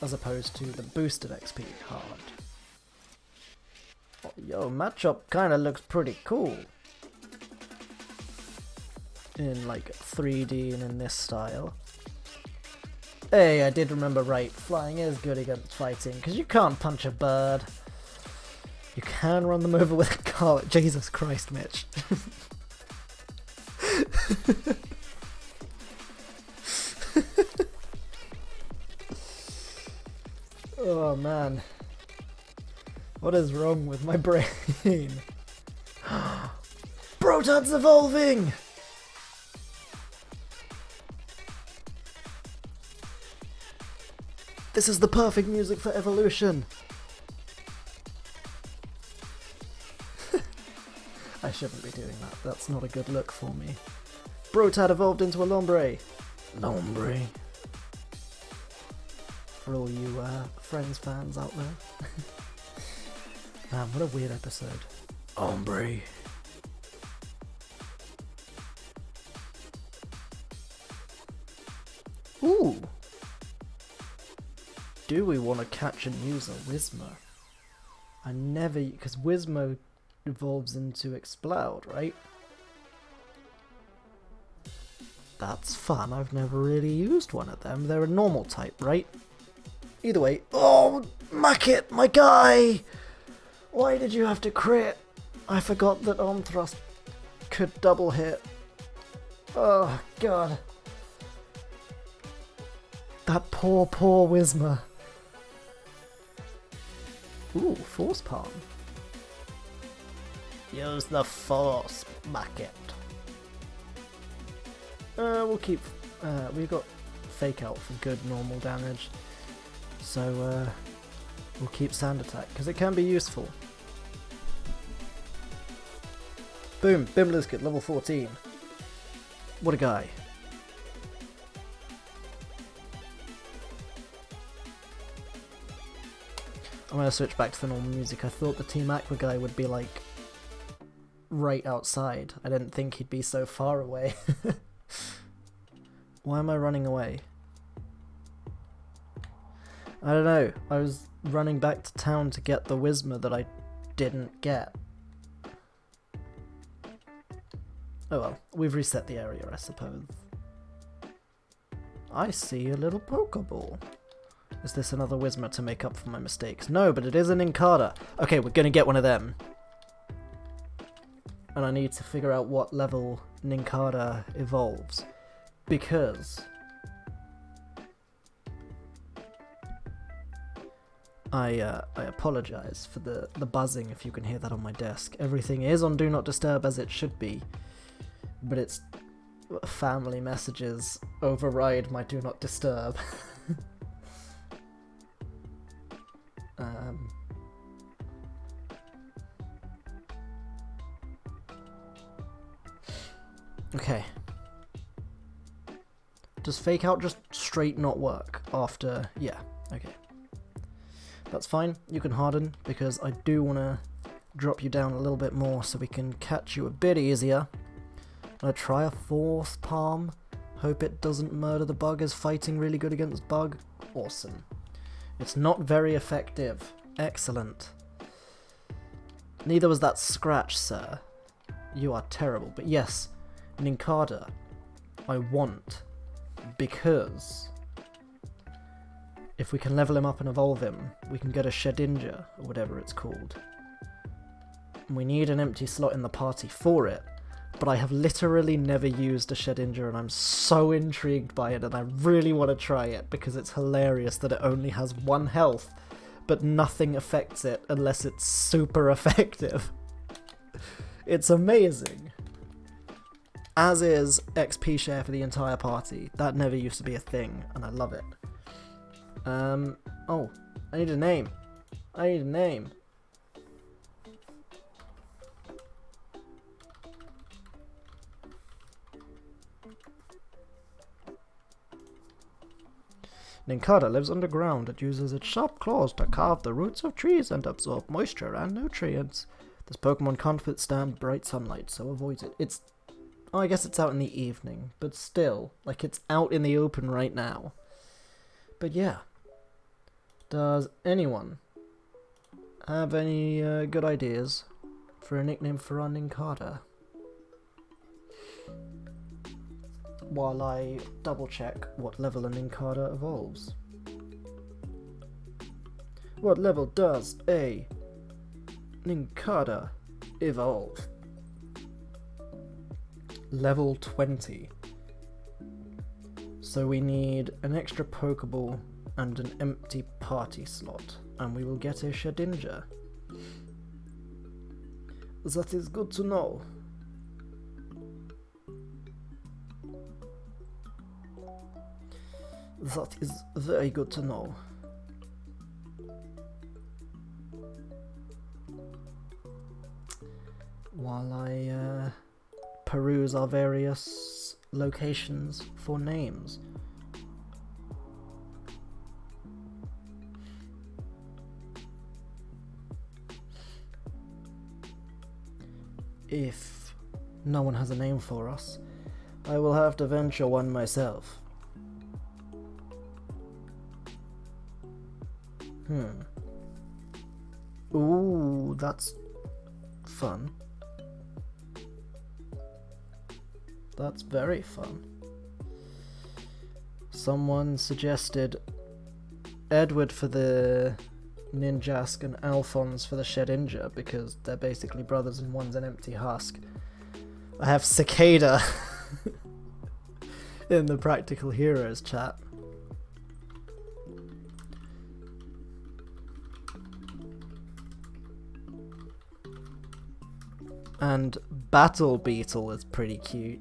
as opposed to the boosted XP halved? Oh, yo, matchup kinda looks pretty cool. In like 3D and in this style. Hey, I did remember right, flying is good against fighting, because you can't punch a bird. You can run them over with a car. Jesus Christ, Mitch. Oh man, what is wrong with my brain? Protod's evolving! This is the perfect music for evolution! I shouldn't be doing that, that's not a good look for me. Brotad evolved into a Lombre. Lombre. For all you Friends fans out there. Man, what a weird episode. Ombre. Ooh. Do we want to catch and use a Whismur? I never, because Whismur evolves into Exploud, right? That's fun, I've never really used one of them. They're a normal type, right? Either way, oh, Mucket, my guy! Why did you have to crit? I forgot that Arm Thrust could double hit. Oh, God. That poor Whismur. Ooh, Force Palm. Use the Force, Mucket. We'll keep... we've got Fake Out for good normal damage. So, we'll keep Sand Attack, because it can be useful. Boom! Bimlisket, level 14. What a guy. I'm gonna switch back to the normal music. I thought the Team Aqua guy would be, like, right outside. I didn't think he'd be so far away. Why am I running away? I don't know. I was running back to town to get the Whismur that I didn't get. Oh well, we've reset the area, I suppose. I see a little Pokeball. Is this another Whismur to make up for my mistakes? No, but it is an Nincada. Okay, we're gonna get one of them. And I need to figure out what level Nincada evolves. Because I apologise for the buzzing if you can hear that on my desk. Everything is on Do Not Disturb as it should be, but it's family messages override my Do Not Disturb. Okay. Does Fake Out just straight not work after... Yeah, okay. That's fine, you can harden, because I do want to drop you down a little bit more so we can catch you a bit easier. I'm going to try a 4th palm. Hope it doesn't murder the bug. Is fighting really good against bug? Awesome. It's not very effective. Excellent. Neither was that scratch, sir. You are terrible. But yes, Nincada, I want, because if we can level him up and evolve him, we can get a Shedinja, or whatever it's called. And we need an empty slot in the party for it, but I have literally never used a Shedinja and I'm so intrigued by it and I really want to try it because it's hilarious that it only has 1 health, but nothing affects it unless it's super effective. It's amazing. As is XP share for the entire party. That never used to be a thing, and I love it. Oh, I need a name. I need a name. Nincada lives underground. It uses its sharp claws to carve the roots of trees and absorb moisture and nutrients. This Pokemon can't withstand bright sunlight, so avoid it. It's... Oh, I guess it's out in the evening, but still, like, it's out in the open right now. But yeah. Does anyone have any good ideas for a nickname for our Nincada? While I double check what level a Nincada evolves. What level does a Nincada evolve? Level 20. So we need an extra Pokeball and an empty party slot, and we will get a Shedinja. That is good to know. That is very good to know. While I peruse our various locations for names. If no one has a name for us, I will have to venture one myself. Ooh, that's fun. That's very fun. Someone suggested Edward for the Ninjask and Alphonse for the Shedinja because they're basically brothers and one's an empty husk. I have Cicada in the Practical Heroes chat. And Battle Beetle is pretty cute.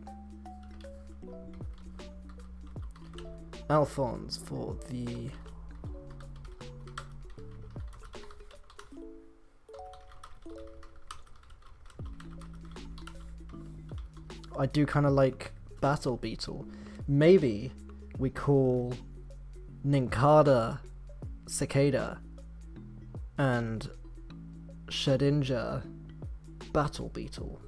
Alphonse for the... I do kind of like Battle Beetle. Maybe we call Nincada Cicada and Shedinja Battle Beetle.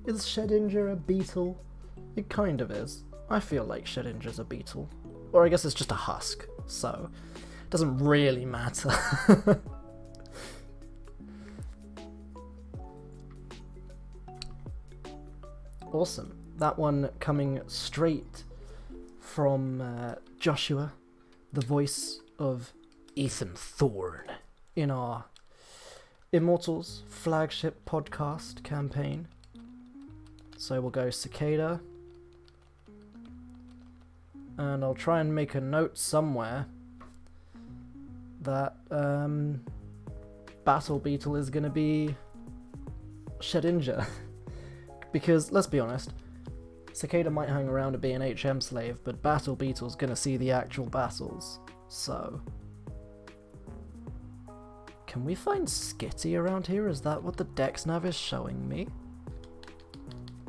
Is Shedinja a beetle? It kind of is. I feel like Shedinja's a beetle. Or I guess it's just a husk, so... Doesn't really matter. Awesome. That one coming straight from Joshua, the voice of Ethan Thorne in our Immortals flagship podcast campaign. So we'll go Cicada. And I'll try and make a note somewhere that Battle Beetle is going to be Shedinja. Because, let's be honest, Cicada might hang around and be an HM slave, but Battle Beetle's going to see the actual battles. So, can we find Skitty around here? Is that what the Dex Nav is showing me?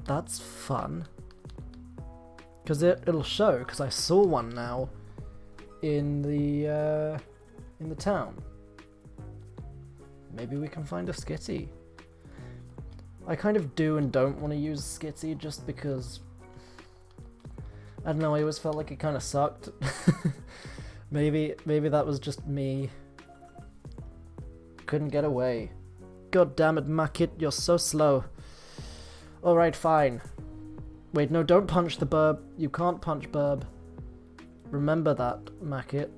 That's fun. Because it'll show, because I saw one now in the town. Maybe we can find a Skitty. I kind of do and don't want to use Skitty just because, I don't know, I always felt like it kind of sucked. maybe that was just me. Couldn't get away. God damn it, Makit, you're so slow. Alright, fine. Wait, no, don't punch the burb. You can't punch burb. Remember that, Makit.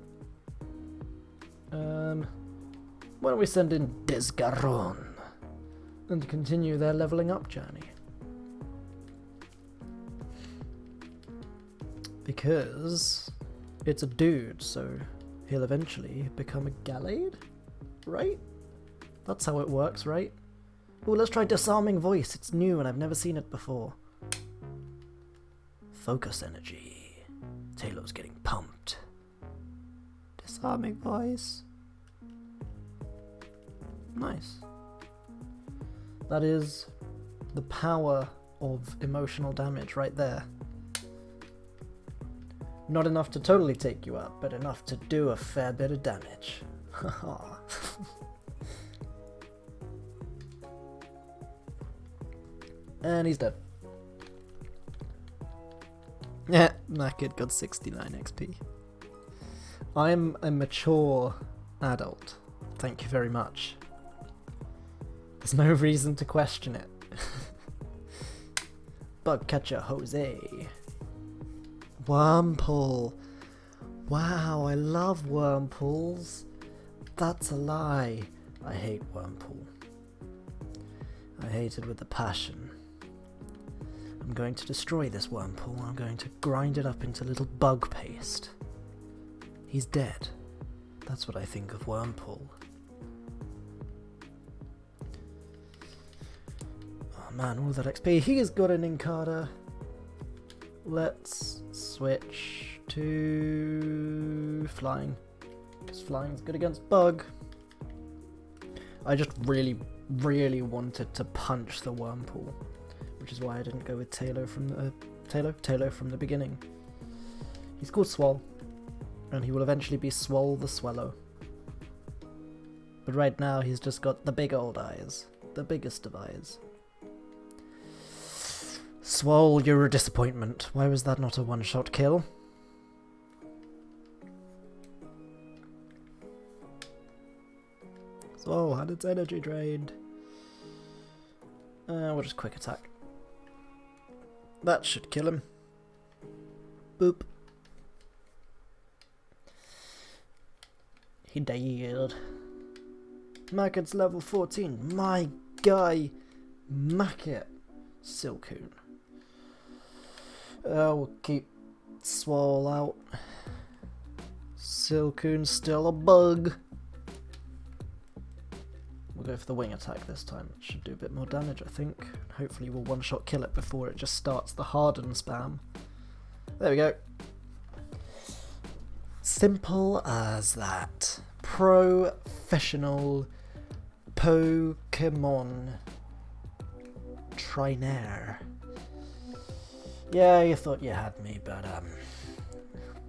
Why don't we send in Desgaron and continue their leveling up journey? Because it's a dude, so he'll eventually become a Gallade, right? That's how it works, right? Oh, let's try Disarming Voice. It's new and I've never seen it before. Focus energy. Taylor's getting pumped. Disarming Voice. Nice. That is the power of emotional damage right there. Not enough to totally take you out, but enough to do a fair bit of damage. Haha. And he's dead. Yeah, that kid got 69 XP. I'm a mature adult. Thank you very much. There's no reason to question it. Bugcatcher Jose. Wormpool. Wow, I love Wormpools. That's a lie. I hate Wormpool. I hate it with a passion. I'm going to destroy this Wormpool. I'm going to grind it up into little bug paste. He's dead. That's what I think of Wormpool. Oh man, all that XP. He has got an Inkada. Let's switch to flying. Because flying's good against bug. I just really wanted to punch the Wormpool, which is why I didn't go with Taylor from the beginning. He's called Swole, and he will eventually be Swole the Swallow. But right now he's just got the big old eyes, the biggest of eyes. Swole, you're a disappointment. Why was that not a one-shot kill? Swole had its energy drained. We'll just quick attack. That should kill him. Boop. He died. Macket's level 14. My guy, Macket. Silcoon. We'll keep Swole out. Silcoon's still a bug. We'll go for the wing attack this time. It should do a bit more damage, I think. Hopefully we'll one-shot kill it before it just starts the harden spam. There we go. Simple as that. Professional Pokémon trainer. Yeah, you thought you had me, but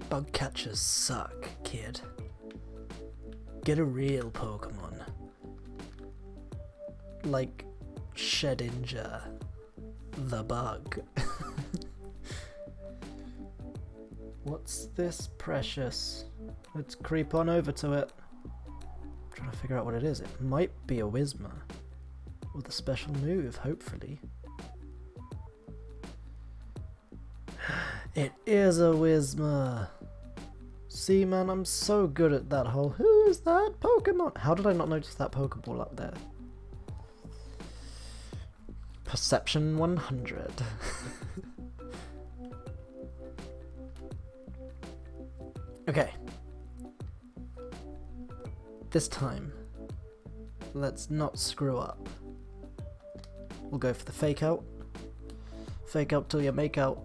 bug catchers suck, kid. Get a real Pokemon. Like Shedinja, the bug. What's this precious? let's creep on over to it. Trying to figure out what it is. It might be a Whismer. With a special move, hopefully. It is a Whismer! See, man, I'm so good at that whole, who is that Pokemon? How did I not notice that Pokeball up there? Perception 100. Okay. This time, let's not screw up. We'll go for the fake out. Fake out till you make out.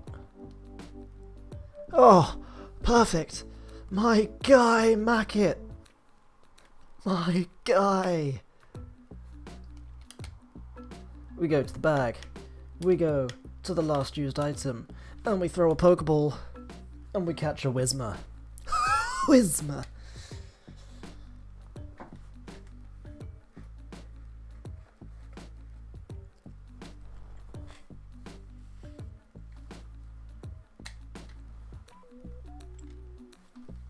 Oh, perfect! My guy, Mackett! My guy! We go to the bag. We go to the last used item. And we throw a Pokeball. And we catch a Whismer. Whismer!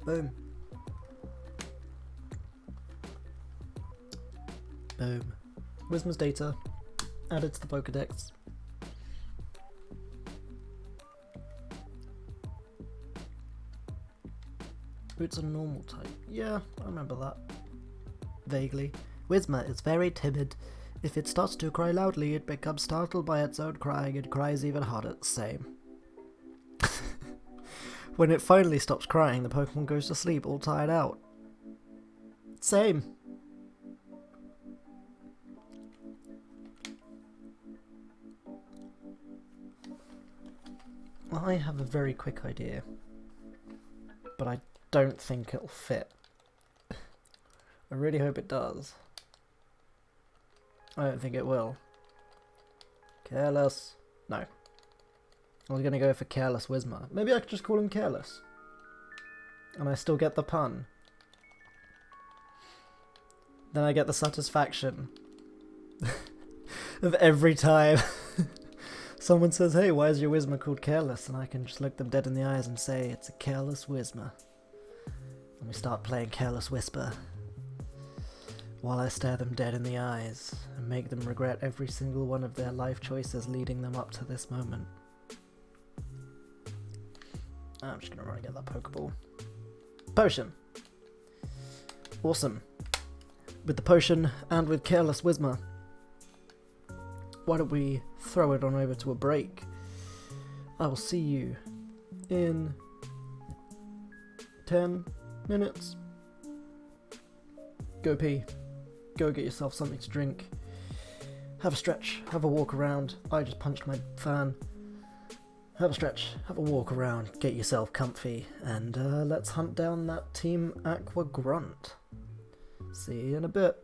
Boom. Boom. Whismer's data added to the Pokedex. It's a normal type. Yeah, I remember that. Vaguely. Whismer is very timid. If it starts to cry loudly, it becomes startled by its own crying and cries even harder. Same. When it finally stops crying, the Pokemon goes to sleep all tired out. Same. I have a very quick idea, but I don't think it'll fit. I really hope it does. I don't think it will. Careless. No. I was going to go for Careless Whismer. Maybe I could just call him Careless. And I still get the pun. Then I get the satisfaction of every time someone says, hey, why is your Whismer called Careless? And I can just look them dead in the eyes and say, it's a Careless Whismer. And we start playing Careless Whisper while I stare them dead in the eyes and make them regret every single one of their life choices leading them up to this moment. I'm just going to run and get that Pokeball. Potion! Awesome. With the potion and with Careless Whismer, why don't we throw it on over to a break? I will see you in 10 minutes. Go pee. Go get yourself something to drink. Have a stretch. Have a walk around. I just punched my fan. Have a stretch, have a walk around, get yourself comfy, and let's hunt down that Team Aqua Grunt. See you in a bit.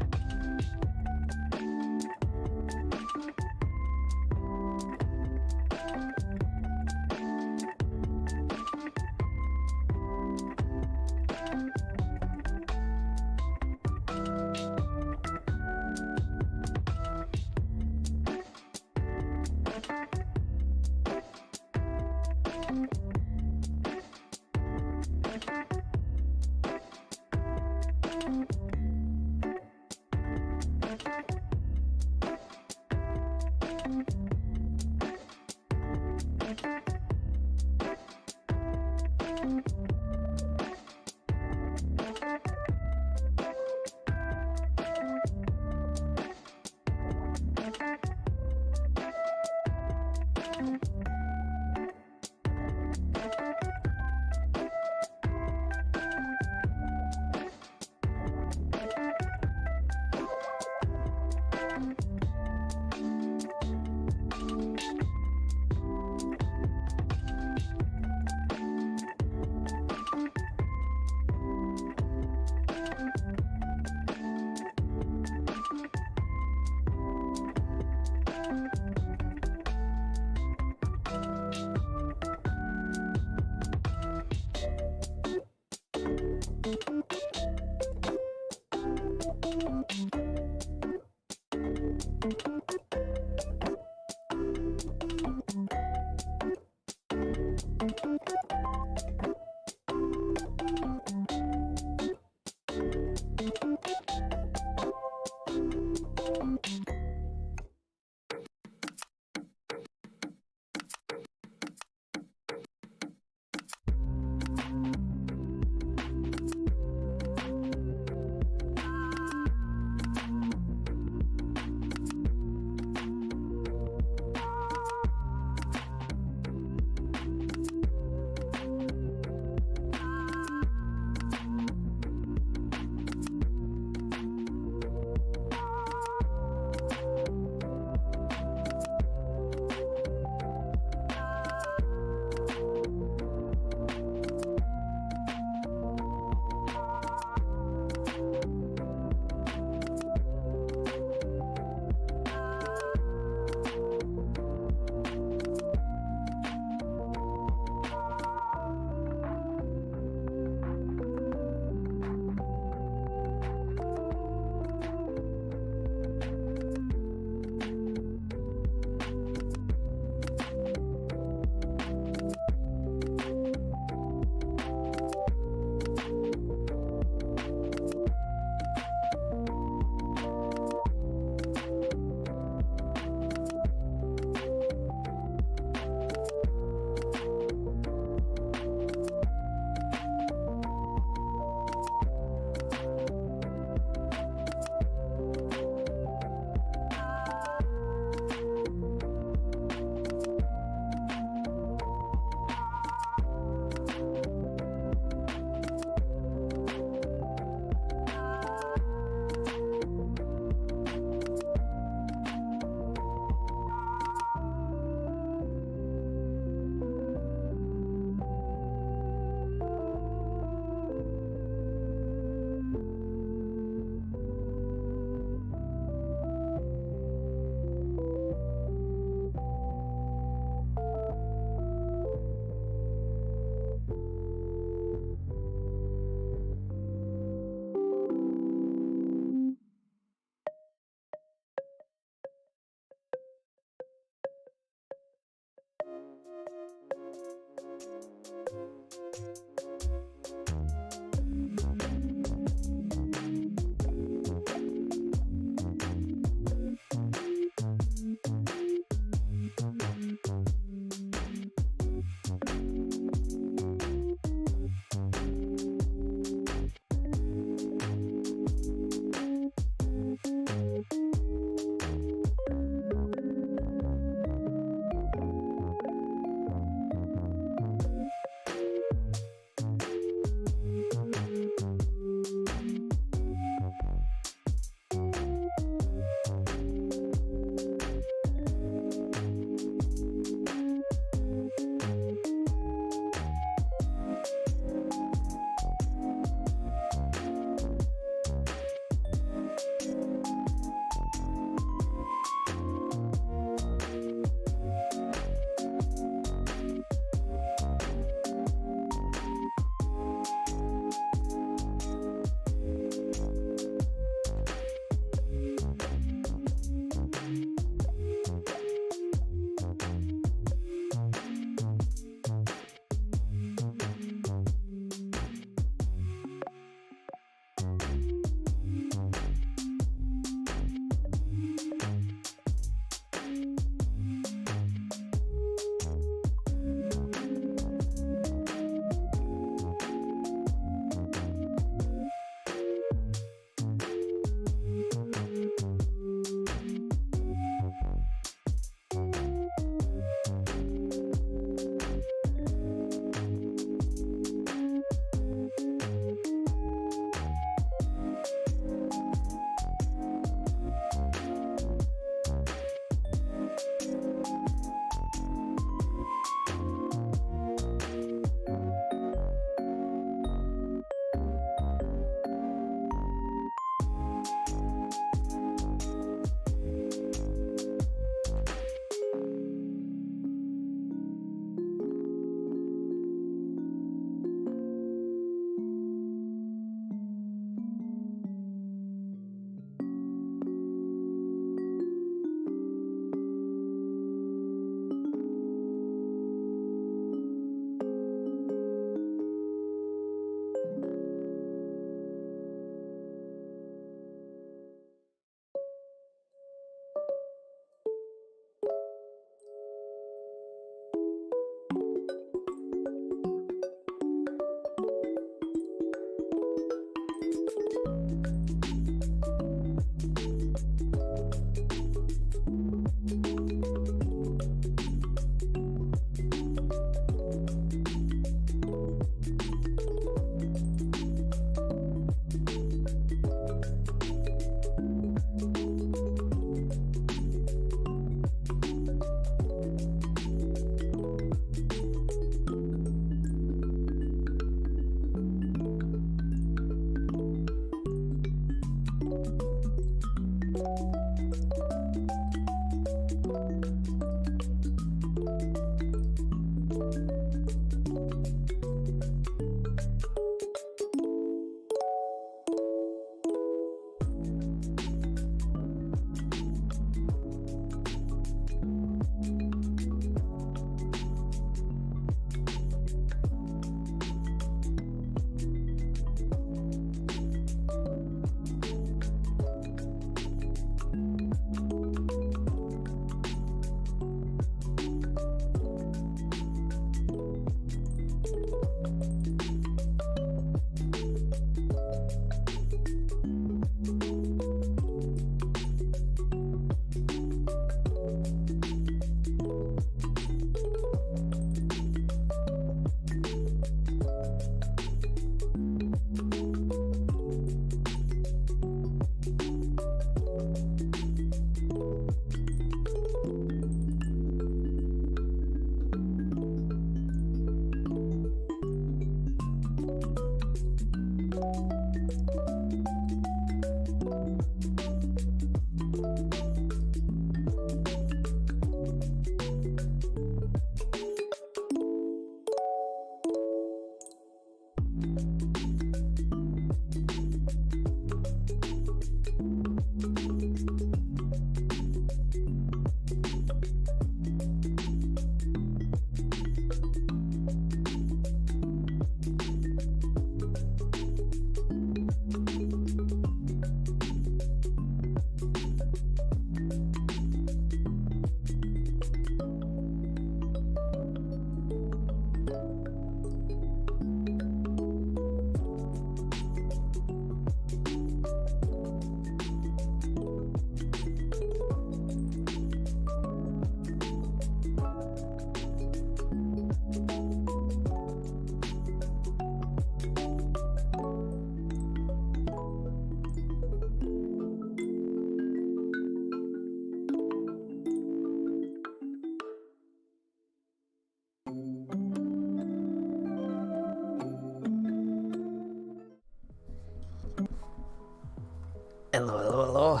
Hello.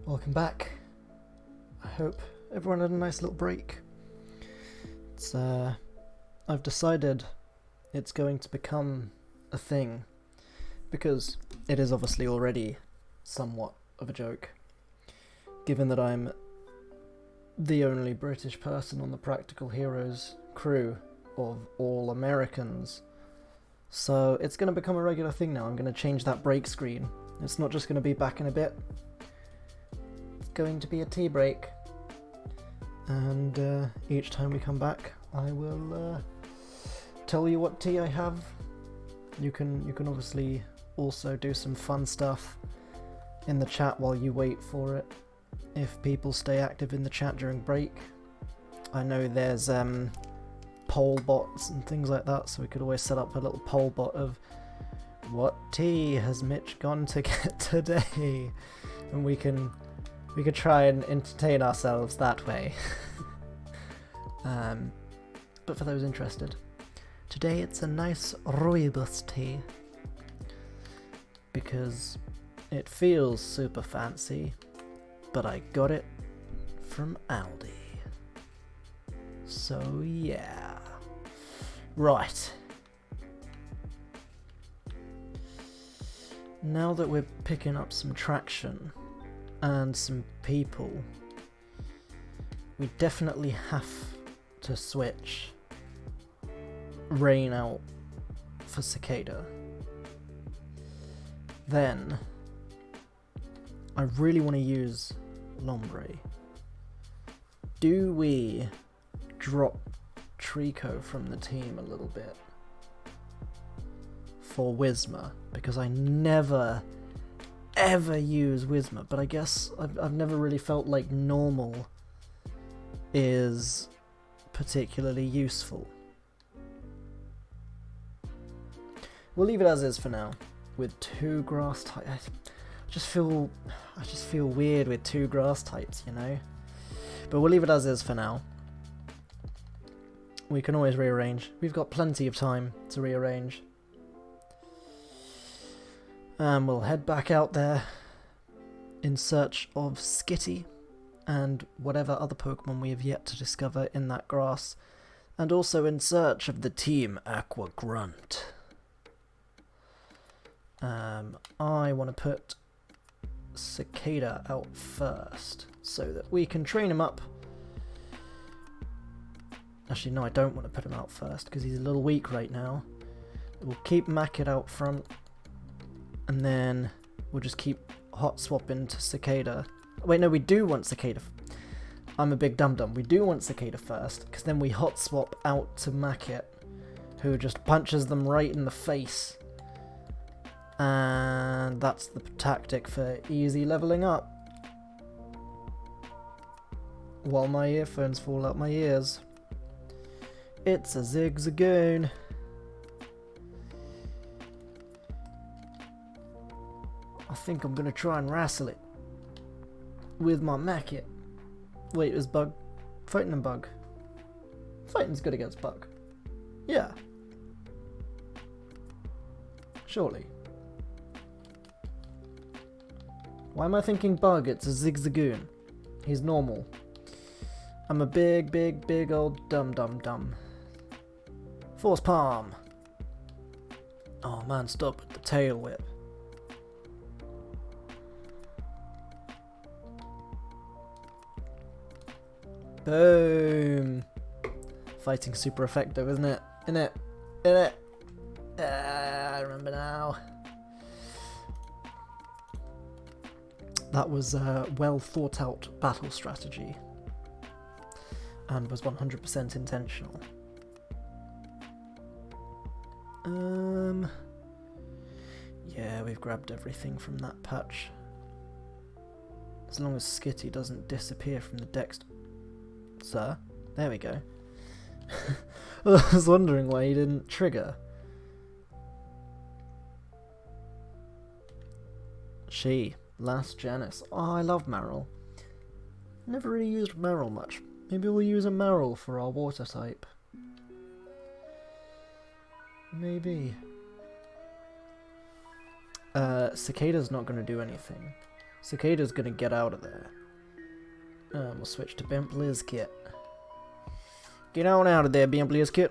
Welcome back. I hope everyone had a nice little break. I've decided it's going to become a thing, because it is obviously already somewhat of a joke, given that I'm the only British person on the Practical Heroes crew of all Americans. So it's going to become a regular thing now. I'm going to change that break screen. It's not just going to be back in a bit. It's going to be a tea break. And each time we come back, I will tell you what tea I have. You can obviously also do some fun stuff in the chat while you wait for it. If people stay active in the chat during break. I know there's poll bots and things like that, so we could always set up a little poll bot of what tea has Mitch gone to get today, and we could try and entertain ourselves that way. But for those interested, today it's a nice rooibos tea because it feels super fancy, but I got it from Aldi. So yeah. Right. Now that we're picking up some traction and some people, we definitely have to switch Rain out for Cicada. Then I really want to use Lombre. Do we drop Trico from the team a little bit for Whismer? Because I never ever use Whismer, but I guess I've never really felt like normal is particularly useful. We'll leave it as is for now with two grass types. I just feel weird with two grass types, you know? But we'll leave it as is for now. We can always rearrange. We've got plenty of time to rearrange. And we'll head back out there in search of Skitty and whatever other Pokemon we have yet to discover in that grass. And also in search of the Team Aqua Grunt. I want to put Cicada out first so that we can train him up. Actually, no, I don't want to put him out first because he's a little weak right now. We'll keep Mackett out front, and then we'll just keep hot swapping to Cicada. Wait, no, we do want Cicada. I'm a big dum-dum. We do want Cicada first, because then we hot swap out to Mackett, who just punches them right in the face. And that's the tactic for easy leveling up. While my earphones fall out my ears. It's a zigzagoon. I think I'm gonna try and wrestle it with my Mackit. Wait, is Bug fighting and Bug? Fighting's good against Bug. Yeah. Surely. Why am I thinking Bug? It's a Zigzagoon. He's normal. I'm a big old dum. Force Palm. Oh man, stop with the tail whip. Boom. Fighting super effective, isn't it? In it. I remember now. That was a well thought out battle strategy. And was 100% intentional. Yeah, we've grabbed everything from that patch. As long as Skitty doesn't disappear from the deck. Sir, there we go. I was wondering why he didn't trigger. Last Janice. Oh, I love Marill. Never really used Marill much. Maybe we'll use a Marill for our water type. Maybe. Cicada's not going to do anything. Cicada's going to get out of there. We'll switch to Bimp Blizzkit. Get on out of there, Bimp Blizzkit.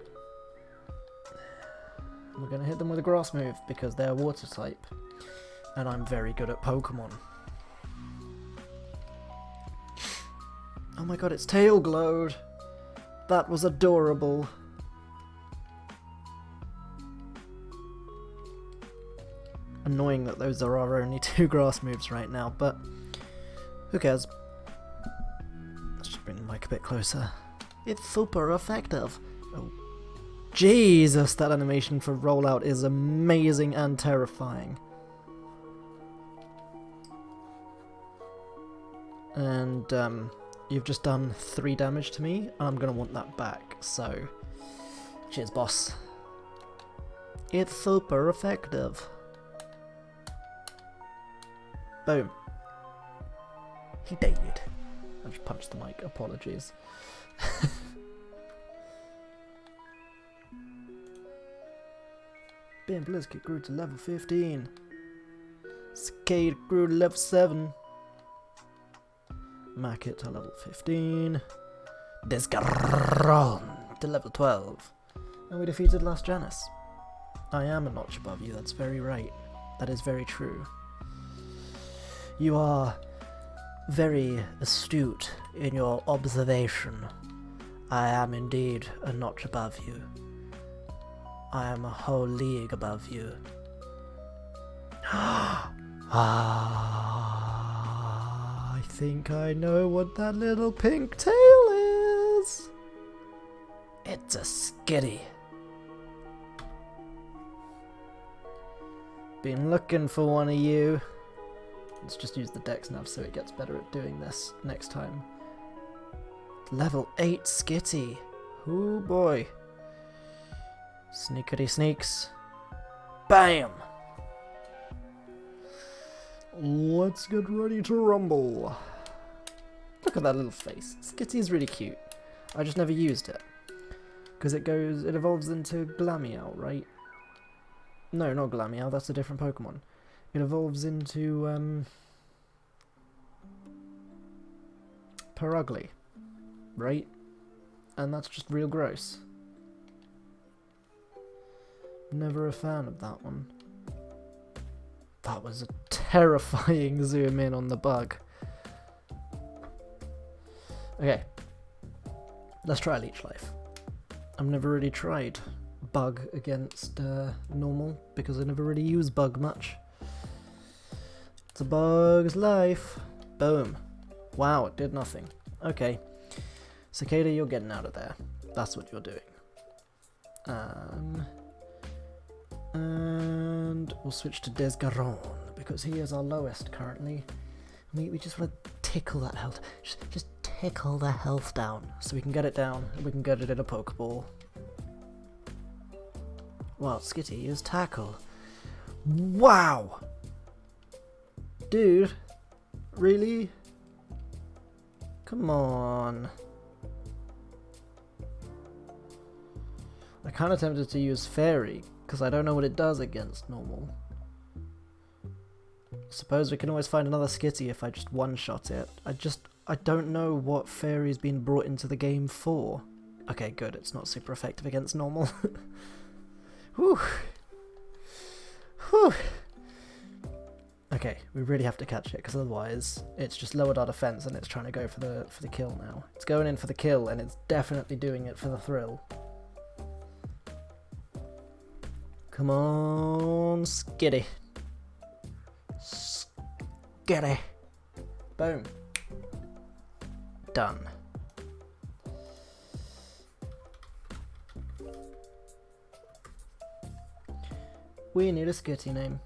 We're going to hit them with a grass move because they're water type. And I'm very good at Pokemon. Oh my god, its tail glowed. That was adorable. Annoying that those are our only two grass moves right now, but who cares? Let's just bring the mic a bit closer. It's super effective. Oh, Jesus, that animation for rollout is amazing and terrifying. And you've just done 3 damage to me, and I'm gonna want that back, so cheers, boss. It's super effective. Boom. He died. I just punched the mic, apologies. Bam Blizzkit grew to level 15. Cicada grew to level 7. Mackit to level 15. Desgaron to level 12. And we defeated Last Janice. I am a notch above you, that's very right. That is very true. You are very astute in your observation. I am indeed a notch above you. I am a whole league above you. I think I know what that little pink tail is. It's a Skitty. Been looking for one of you. Let's just use the dex nav so it gets better at doing this next time. Level 8 Skitty. Oh boy. Sneakity sneaks. Bam! Let's get ready to rumble. Look at that little face. Skitty's really cute. I just never used it. Because it evolves into Glameow, right? No, not Glameow, that's a different Pokemon. It evolves into, Perugly, right? And that's just real gross. Never a fan of that one. That was a terrifying zoom in on the bug. Okay. Let's try Leech Life. I've never really tried Bug against normal because I never really use Bug much. It's a Bug's life. Boom. Wow, it did nothing. Okay. Cicada, you're getting out of there. That's what you're doing. And we'll switch to Desgaron because he is our lowest currently. We just want to tickle that health. Just tickle the health down so we can get it down and we can get it in a Pokeball. Wow, Skitty is tackle. Wow! Dude, really? Come on. I'm kind of tempted to use Fairy, because I don't know what it does against normal. Suppose we can always find another Skitty if I just one-shot it. I don't know what Fairy's been brought into the game for. Okay, good, it's not super effective against normal. Whew. Whew. Okay, we really have to catch it, because otherwise it's just lowered our defense and it's trying to go for the kill now. It's going in for the kill and it's definitely doing it for the thrill. Come on, Skitty. Skitty. Boom. Done. We need a Skitty name.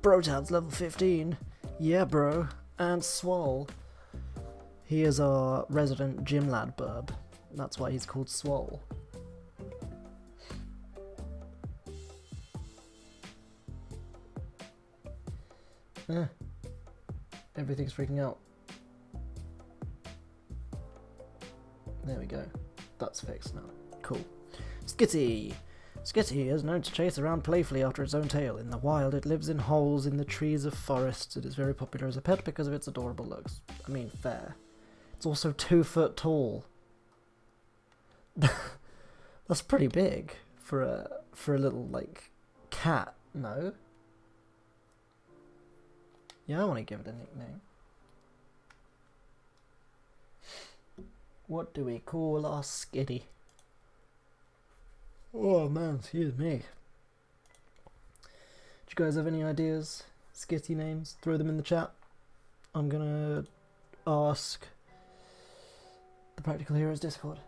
Brotad's level 15. Yeah, bro. And Swole. He is our resident gym lad burb. That's why he's called Swole. Everything's freaking out. There we go. That's fixed now. Cool. Skitty! Skitty is known to chase around playfully after its own tail. In the wild, it lives in holes in the trees of forests. It is very popular as a pet because of its adorable looks. I mean, fair. It's also 2 foot tall. That's pretty big for a little, like, cat, no? Yeah, I want to give it a nickname. What do we call our Skitty? Oh man, excuse me. Do you guys have any ideas? Skitty names? Throw them in the chat. I'm gonna ask the Practical Heroes Discord.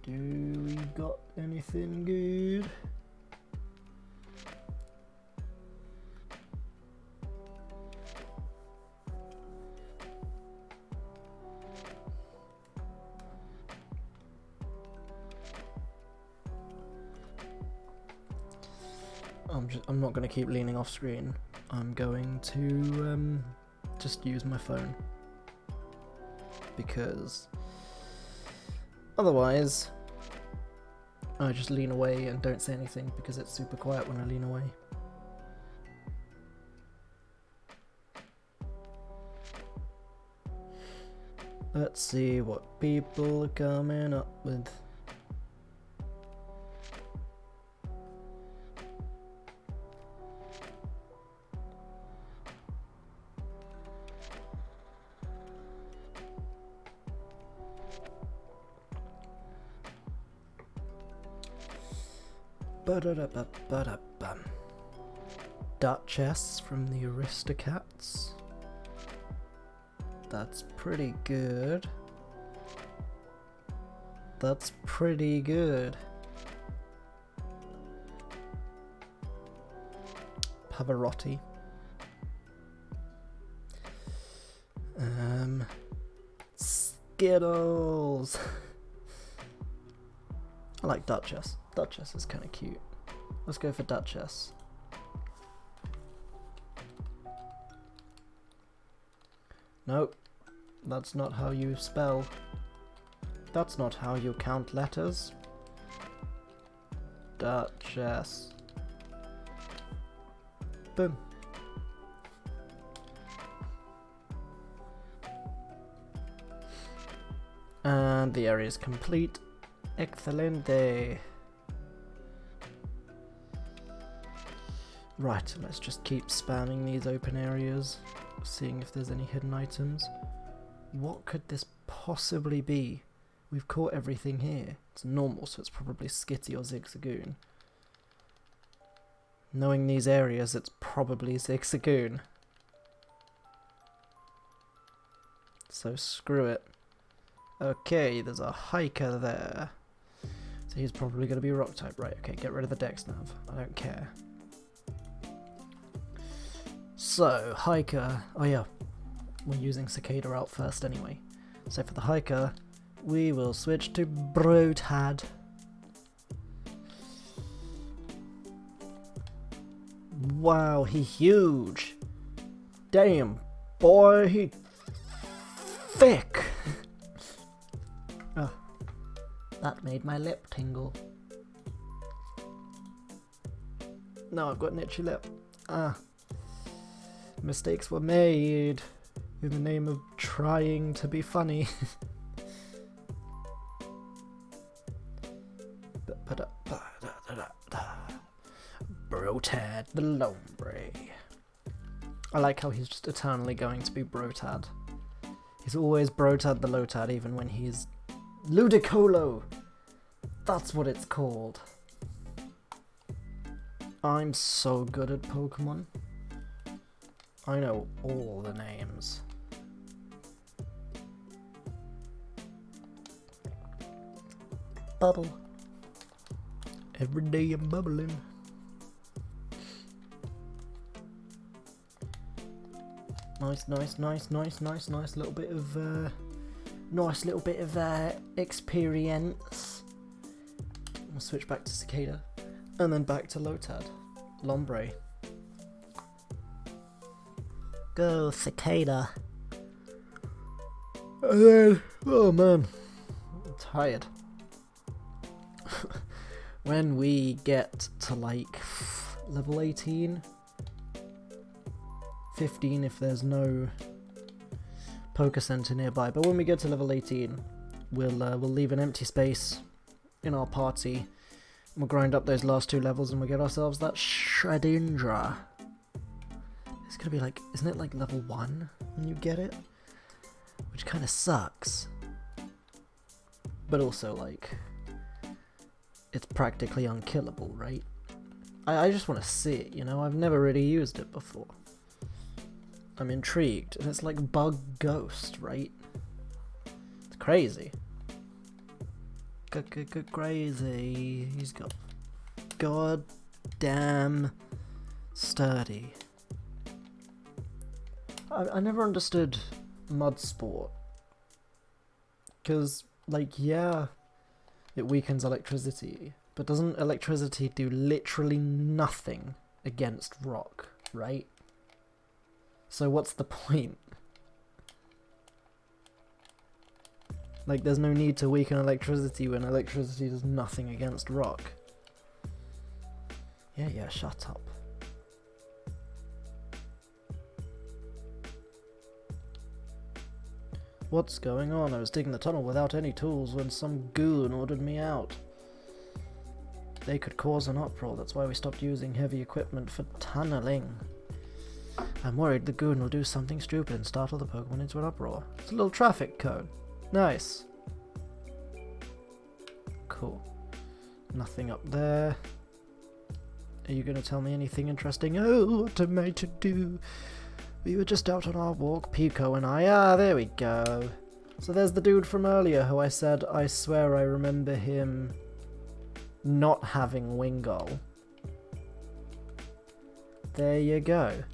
Do we got anything good? I'm not going to keep leaning off screen. I'm going to just use my phone, because otherwise I just lean away and don't say anything because it's super quiet when I lean away. Let's see what people are coming up with. Duchess from the Aristocats. That's pretty good. That's pretty good. Pavarotti. Skittles. I like Duchess. Duchess is kind of cute. Let's go for Duchess. Nope. That's not how you spell. That's not how you count letters. Duchess. Boom. And the area is complete. Excelente. Right, let's just keep spamming these open areas, seeing if there's any hidden items. What could this possibly be? We've caught everything here. It's normal, so it's probably Skitty or Zigzagoon. Knowing these areas, it's probably Zigzagoon. So screw it. Okay, there's a hiker there. So he's probably going to be rock type. Right, okay, get rid of the Dex nav. I don't care. So, hiker. Oh yeah, we're using Cicada out first anyway. So for the hiker, we will switch to Brotad. Wow, he huge. Damn, boy, he thick. Oh, that made my lip tingle. Now I've got an itchy lip. Mistakes were made in the name of trying to be funny. Brotad the Lombre. I like how he's just eternally going to be Brotad. He's always Brotad the Lotad, even when he's Ludicolo. That's what it's called. I'm so good at Pokemon. I know all the names. Bubble. Every day I'm bubbling. Nice little bit of experience. We'll switch back to Cicada, and then back to Lotad, Lombre. Go Cicada. And then, oh man, I'm tired. When we get to like level 18. 15 if there's no Poké Center nearby, but when we get to level 18 we'll leave an empty space in our party, we'll grind up those last 2 levels and we'll get ourselves that Shredindra. It's gonna be like, isn't it like level 1 when you get it? Which kinda sucks, but also like it's practically unkillable, right? I just want to see it, you know, I've never really used it before. I'm intrigued, and it's like Bug Ghost, right? It's crazy. Crazy. He's got goddamn sturdy. I never understood Mud Sport. Because, like, yeah, it weakens electricity, but doesn't electricity do literally nothing against rock, right? So what's the point? Like, there's no need to weaken electricity when electricity does nothing against rock. Yeah, shut up. What's going on? I was digging the tunnel without any tools when some goon ordered me out. They could cause an uproar, that's why we stopped using heavy equipment for tunneling. I'm worried the goon will do something stupid and startle the Pokemon into an uproar. It's a little traffic cone. Nice. Cool. Nothing up there. Are you going to tell me anything interesting? Oh, what am I to do? We were just out on our walk, Pico and I. Ah, there we go. So there's the dude from earlier who I said I swear I remember him not having Wingull. There you go.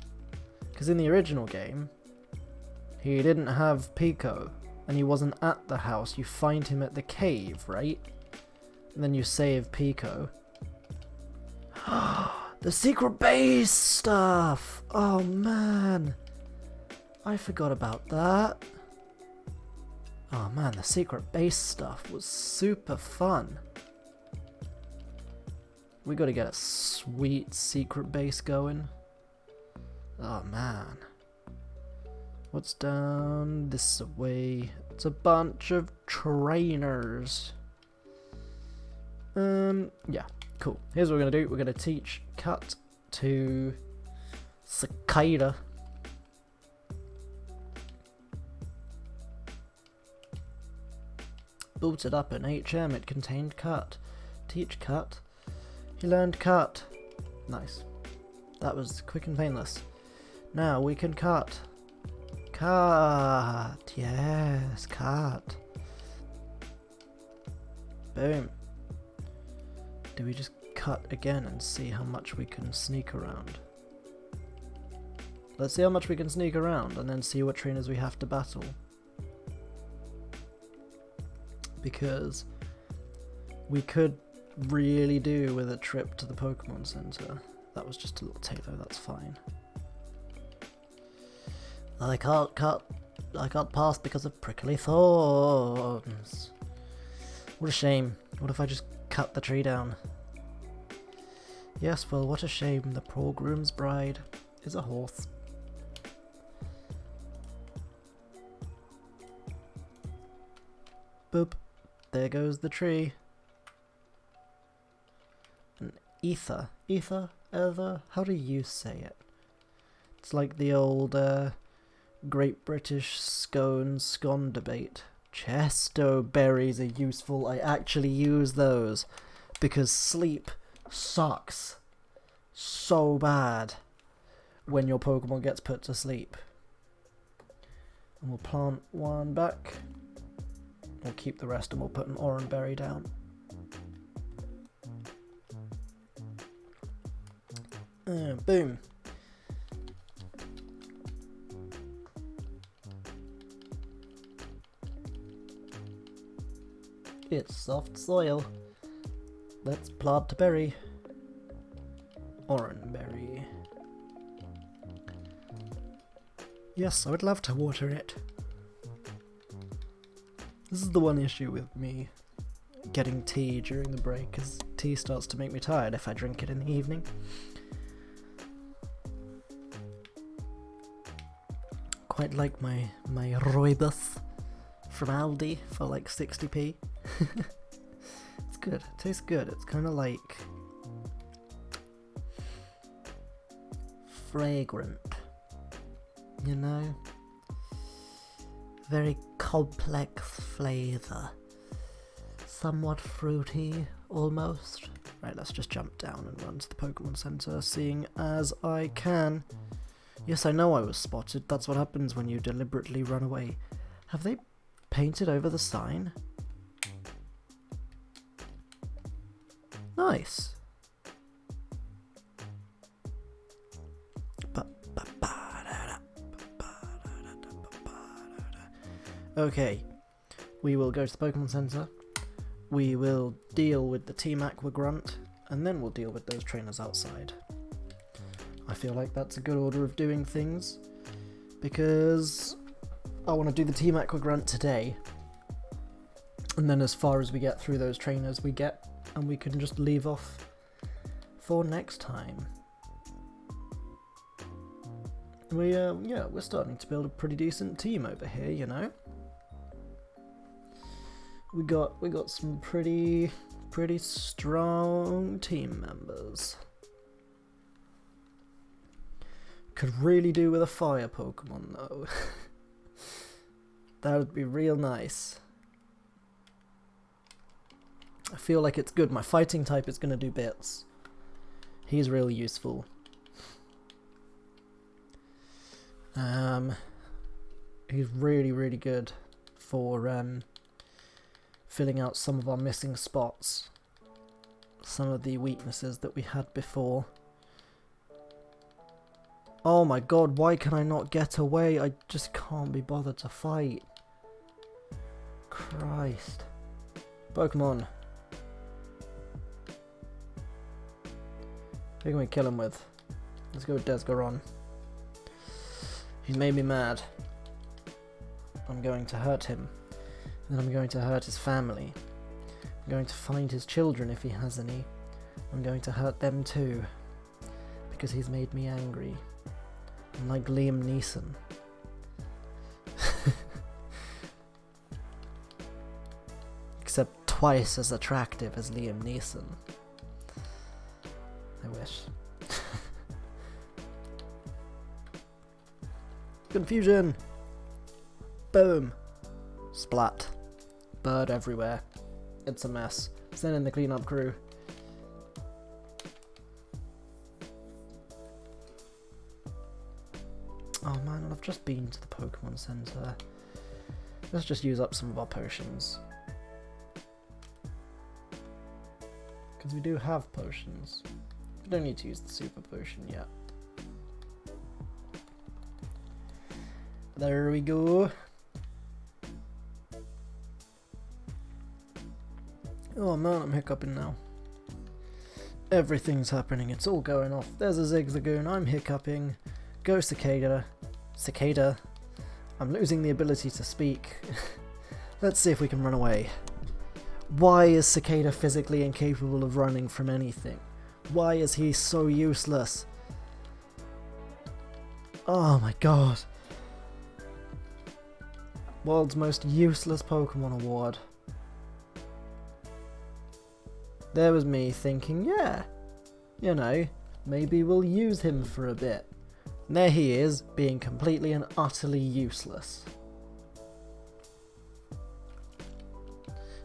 Because in the original game, he didn't have Pico, and he wasn't at the house. You find him at the cave, right? And then you save Pico. The secret base stuff! Oh man! I forgot about that. Oh man, the secret base stuff was super fun. We gotta get a sweet secret base going. Oh man. What's down this way? It's a bunch of trainers. Yeah, cool. Here's what we're gonna do. We're gonna teach Cut to Cicada. Booted up an HM, it contained Cut. Teach Cut. He learned Cut. Nice. That was quick and painless. Now we can cut. Cut. Yes, cut. Boom. Do we just cut again and see how much we can sneak around? Let's see how much we can sneak around and then see what trainers we have to battle. because we could really do with a trip to the Pokemon Center. That was just a little Tato, that's fine. I can't pass because of prickly thorns. What a shame. What if I just cut the tree down? Yes, well, what a shame. The poor groom's bride is a horse. Boop. There goes the tree. An ether. Ether? Ether? How do you say it? It's like the old Great British scone debate. Chesto berries are useful. I actually use those because sleep sucks so bad when your Pokemon gets put to sleep. And we'll plant one back. We'll keep the rest and we'll put an orange berry down. Boom. It's soft soil. Let's plant a berry. Orange berry. Yes, I would love to water it. This is the one issue with me getting tea during the break, because tea starts to make me tired if I drink it in the evening. Quite like my rooibos from Aldi for like 60p. It's good, it tastes good. It's kind of like fragrant, you know? Very complex flavour. Somewhat fruity, almost. Right, let's just jump down and run to the Pokemon Center, seeing as I can. Yes, I know I was spotted. That's what happens when you deliberately run away. Have they painted over the sign? Nice. Okay, we will go to the Pokemon Center. We will deal with the Team Aqua Grunt, and then we'll deal with those trainers outside. I feel like that's a good order of doing things, because I want to do the Team Aqua Grunt today, and then as far as we get through those trainers we get, and we can just leave off for next time. Yeah, we're starting to build a pretty decent team over here, you know. We got some pretty strong team members. Could really do with a fire Pokemon though. That would be real nice. I feel like it's good. My fighting type is going to do bits. He's really useful. He's really good for filling out some of our missing spots. Some of the weaknesses that we had before. Oh my god, why can I not get away? I just can't be bothered to fight. Christ. Pokemon. Who can we kill him with? Let's go with Desgaron. He's made me mad. I'm going to hurt him. And then I'm going to hurt his family. I'm going to find his children if he has any. I'm going to hurt them too. Because he's made me angry. I'm like Liam Neeson. Except twice as attractive as Liam Neeson. I wish. Confusion! Boom! Splat. Bird everywhere. It's a mess. Send in the cleanup crew. Oh man, I've just been to the Pokemon Center. Let's just use up some of our potions. Because we do have potions. We don't need to use the super potion yet. There we go. Oh man, I'm hiccuping now. Everything's happening, it's all going off. There's a Zigzagoon, I'm hiccuping. Go Cicada. Cicada. I'm losing the ability to speak. Let's see if we can run away. Why is Cicada physically incapable of running from anything? Why is he so useless? Oh my god. World's most useless Pokemon award. There was me thinking, yeah, you know, maybe we'll use him for a bit. And there he is, being completely and utterly useless.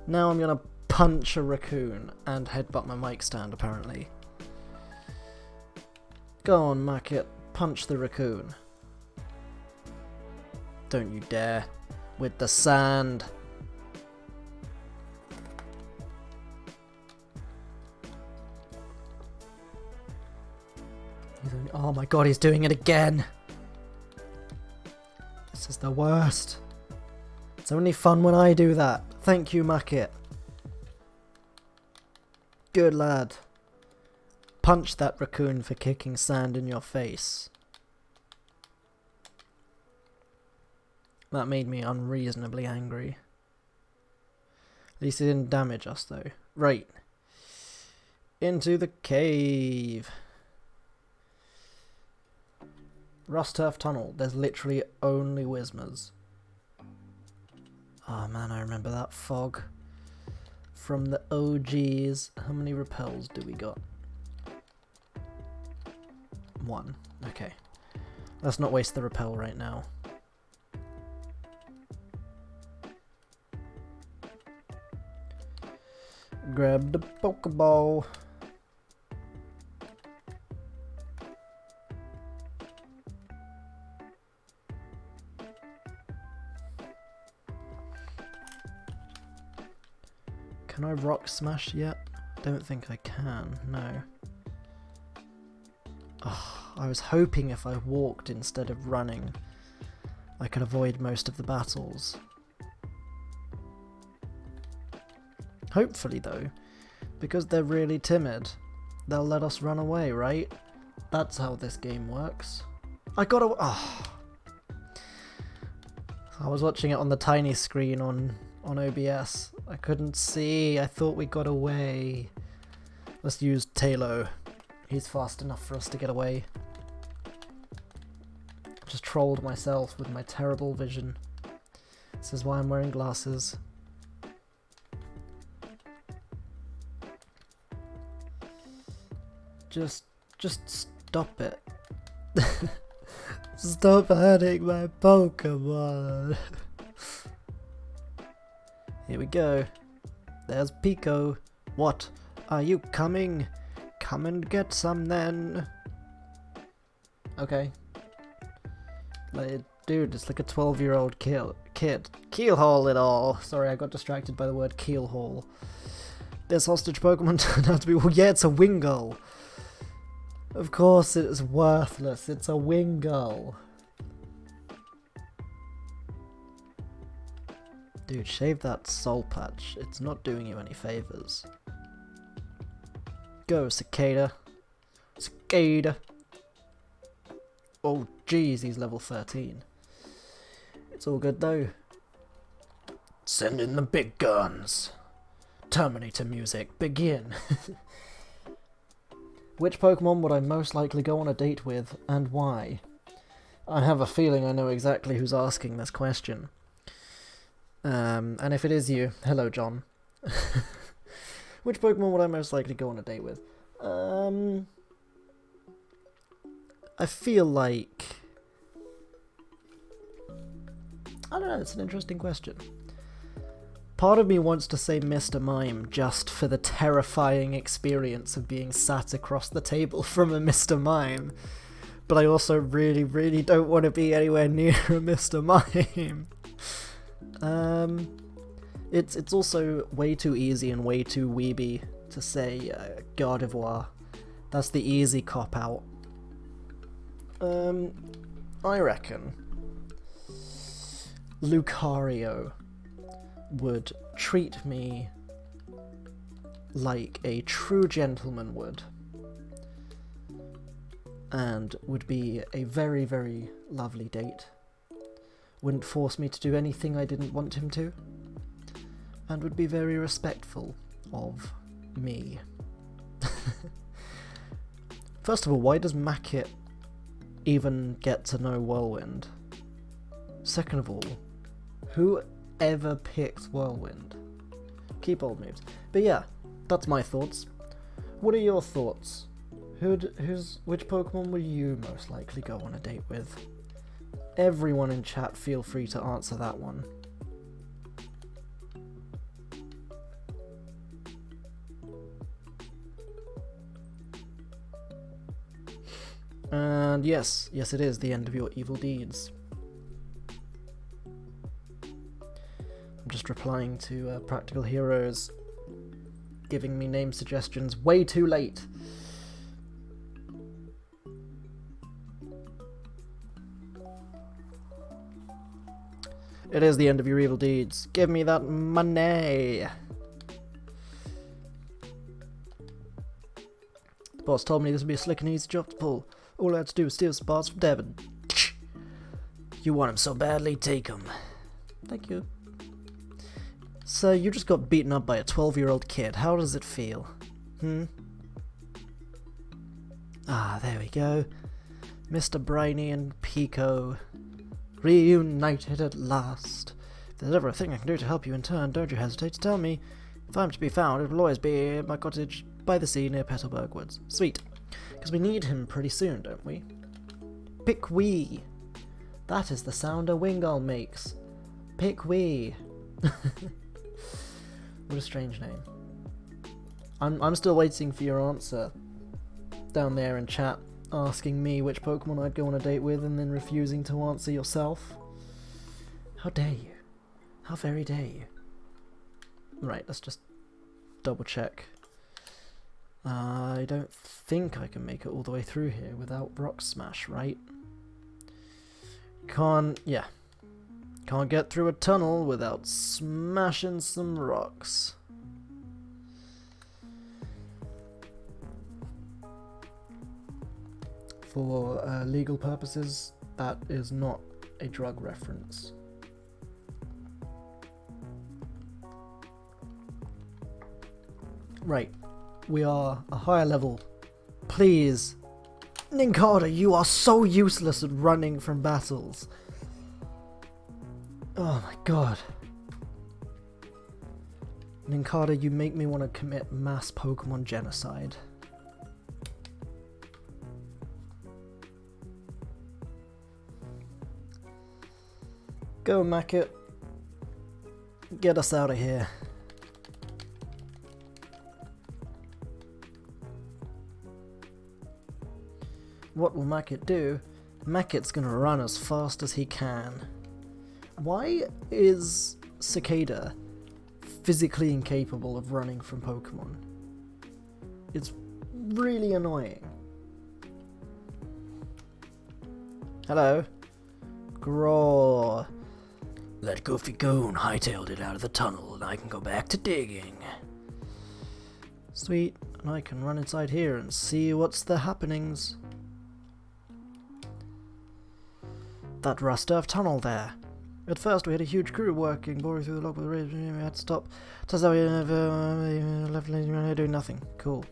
Now I'm gonna punch a raccoon and headbutt my mic stand, apparently. Go on, Mackett, punch the raccoon. Don't you dare. With the sand. Oh my god, he's doing it again! This is the worst. It's only fun when I do that. Thank you, Mackett. Good lad. Punch that raccoon for kicking sand in your face. That made me unreasonably angry. At least it didn't damage us though. Right. Into the cave. Rust Turf Tunnel. There's literally only Whismers. Oh man, I remember that fog. From the OGs. How many repels do we got? 1. Okay. Let's not waste the repel right now. Grab the Pokeball. Can I rock smash yet? Don't think I can, no. Oh, I was hoping if I walked instead of running, I could avoid most of the battles. Hopefully though, because they're really timid, they'll let us run away, right? That's how this game works. I gotta... Oh. I was watching it on the tiny screen on OBS. I couldn't see. I thought we got away. Let's use Talo. He's fast enough for us to get away. Just trolled myself with my terrible vision. This is why I'm wearing glasses. Just stop it. Stop hurting my Pokemon. Here we go. There's Pico. What? Are you coming? Come and get some then. Okay. Like, dude, it's like a 12-year-old kid. Keelhaul it all. Sorry, I got distracted by the word keelhaul. This hostage Pokemon turned out to be... Well, yeah, it's a Wingull. Of course it's worthless. It's a Wingull. Dude, shave that soul patch. It's not doing you any favors. Go, Cicada. Cicada. Oh, jeez, he's level 13. It's all good, though. Send in the big guns. Terminator music, begin. Which Pokemon would I most likely go on a date with, and why? I have a feeling I know exactly who's asking this question. And if it is you, hello John. Which Pokemon would I most likely go on a date with? I feel like... I don't know, it's an interesting question. Part of me wants to say Mr. Mime just for the terrifying experience of being sat across the table from a Mr. Mime. But I also really, really don't want to be anywhere near a Mr. Mime. It's also way too easy and way too weeby to say Gardevoir. That's the easy cop-out. I reckon Lucario would treat me like a true gentleman would, and would be a very, very lovely date. Wouldn't force me to do anything I didn't want him to, and would be very respectful of me. First of all, why does Mackett even get to know Whirlwind? Second of all, who ever picked Whirlwind? Keep old moves. But yeah, that's my thoughts. What are your thoughts? Which Pokemon would you most likely go on a date with? Everyone in chat, feel free to answer that one. And yes, it is the end of your evil deeds. I'm just replying to Practical Heroes giving me name suggestions way too late. It is the end of your evil deeds. Give me that money. The boss told me this would be a slick and easy job to pull. All I had to do was steal some bars from Devon. You want him so badly, take him. Thank you. So you just got beaten up by a 12-year-old kid. How does it feel? Ah, there we go. Mr. Briny and Pico reunited at last. If there's ever a thing I can do to help you in turn, don't you hesitate to tell me. If I'm to be found, it will always be at my cottage by the sea near Petalburg Woods. Sweet. Because we need him pretty soon, don't we? Pickwee. That is the sound a Wingull makes. Pickwee. What a strange name. I'm still waiting for your answer down there in chat, asking me which Pokemon I'd go on a date with and then refusing to answer yourself. How dare you? How very dare you? Right, let's just double check. I don't think I can make it all the way through here without Rock Smash, right? Can't get through a tunnel without smashing some rocks. For legal purposes, that is not a drug reference. Right, we are a higher level. Please, Ninkada, you are so useless at running from battles. Oh my god. Ninkada, you make me want to commit mass Pokemon genocide. Go, Mackett. Get us out of here. What will Mackett do? Mackett's gonna run as fast as he can. Why is Cicada physically incapable of running from Pokemon? It's really annoying. Hello? Graw. Let Goofy Goon hightailed it out of the tunnel and I can go back to digging. Sweet, and I can run inside here and see what's the happenings. That rust-earth tunnel there. At first we had a huge crew working, boring through the log with the rays, we had to stop. Turns out we left doing nothing. Cool.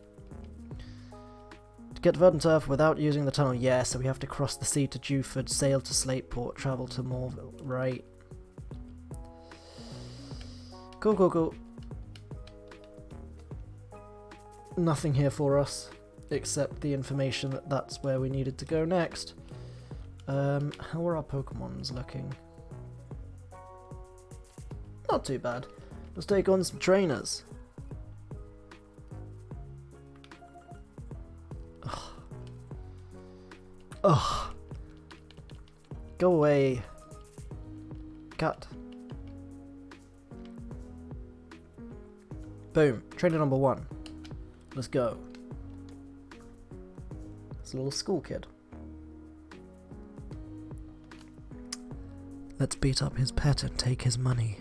To get to Verdanturf without using the tunnel, yeah, so we have to cross the sea to Dewford, sail to Slateport, travel to Morville, right. Cool. Nothing here for us, except the information that that's where we needed to go next. How are our Pokemons looking? Not too bad. Let's take on some trainers. Ugh. Go away. Cut. Boom. Trainer number 1. Let's go. It's a little school kid. Let's beat up his pet and take his money.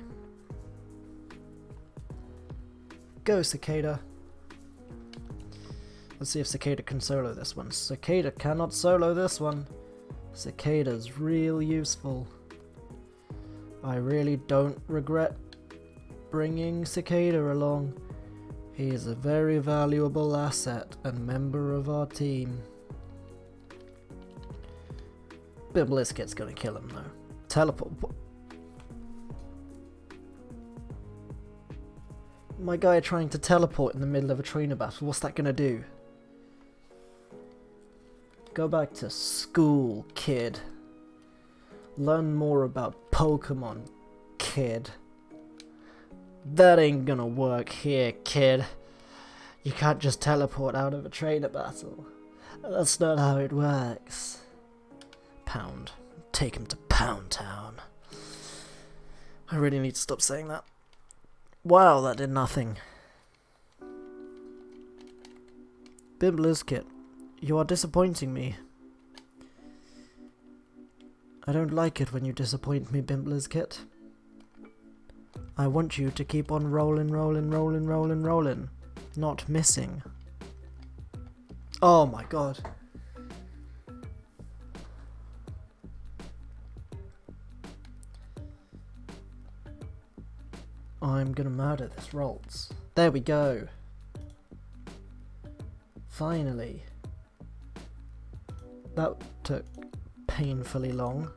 Go, Cicada. Let's see if Cicada can solo this one. Cicada cannot solo this one. Cicada's real useful. I really don't regret bringing Cicada along. He is a very valuable asset and member of our team. Bibliskit's gonna kill him though. Teleport. My guy trying to teleport in the middle of a trainer battle, what's that gonna do? Go back to school, kid. Learn more about Pokémon, kid. That ain't gonna work here, kid. You can't just teleport out of a trainer battle. That's not how it works. Pound. Take him to Pound Town. I really need to stop saying that. Wow, that did nothing. Bibliskit, you are disappointing me. I don't like it when you disappoint me, Bibliskit. I want you to keep on rolling, not missing. Oh my god. I'm gonna murder this Rolls. There we go. Finally. That took painfully long.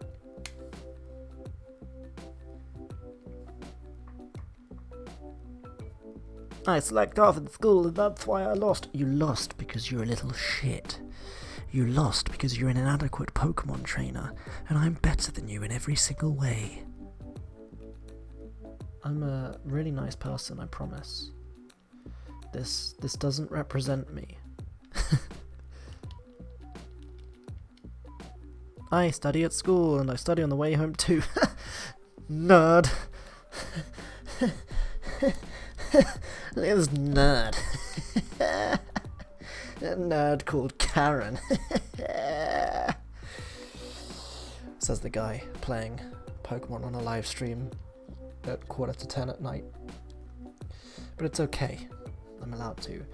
I slacked off at school and that's why I lost. You lost because you're a little shit. You lost because you're an inadequate Pokemon trainer, and I'm better than you in every single way. I'm a really nice person, I promise. This doesn't represent me. I study at school and I study on the way home too. Nerd. Look at this nerd. A nerd called Karen. Says the guy playing Pokemon on a live stream at 10:15 at night. But it's okay. I'm allowed to.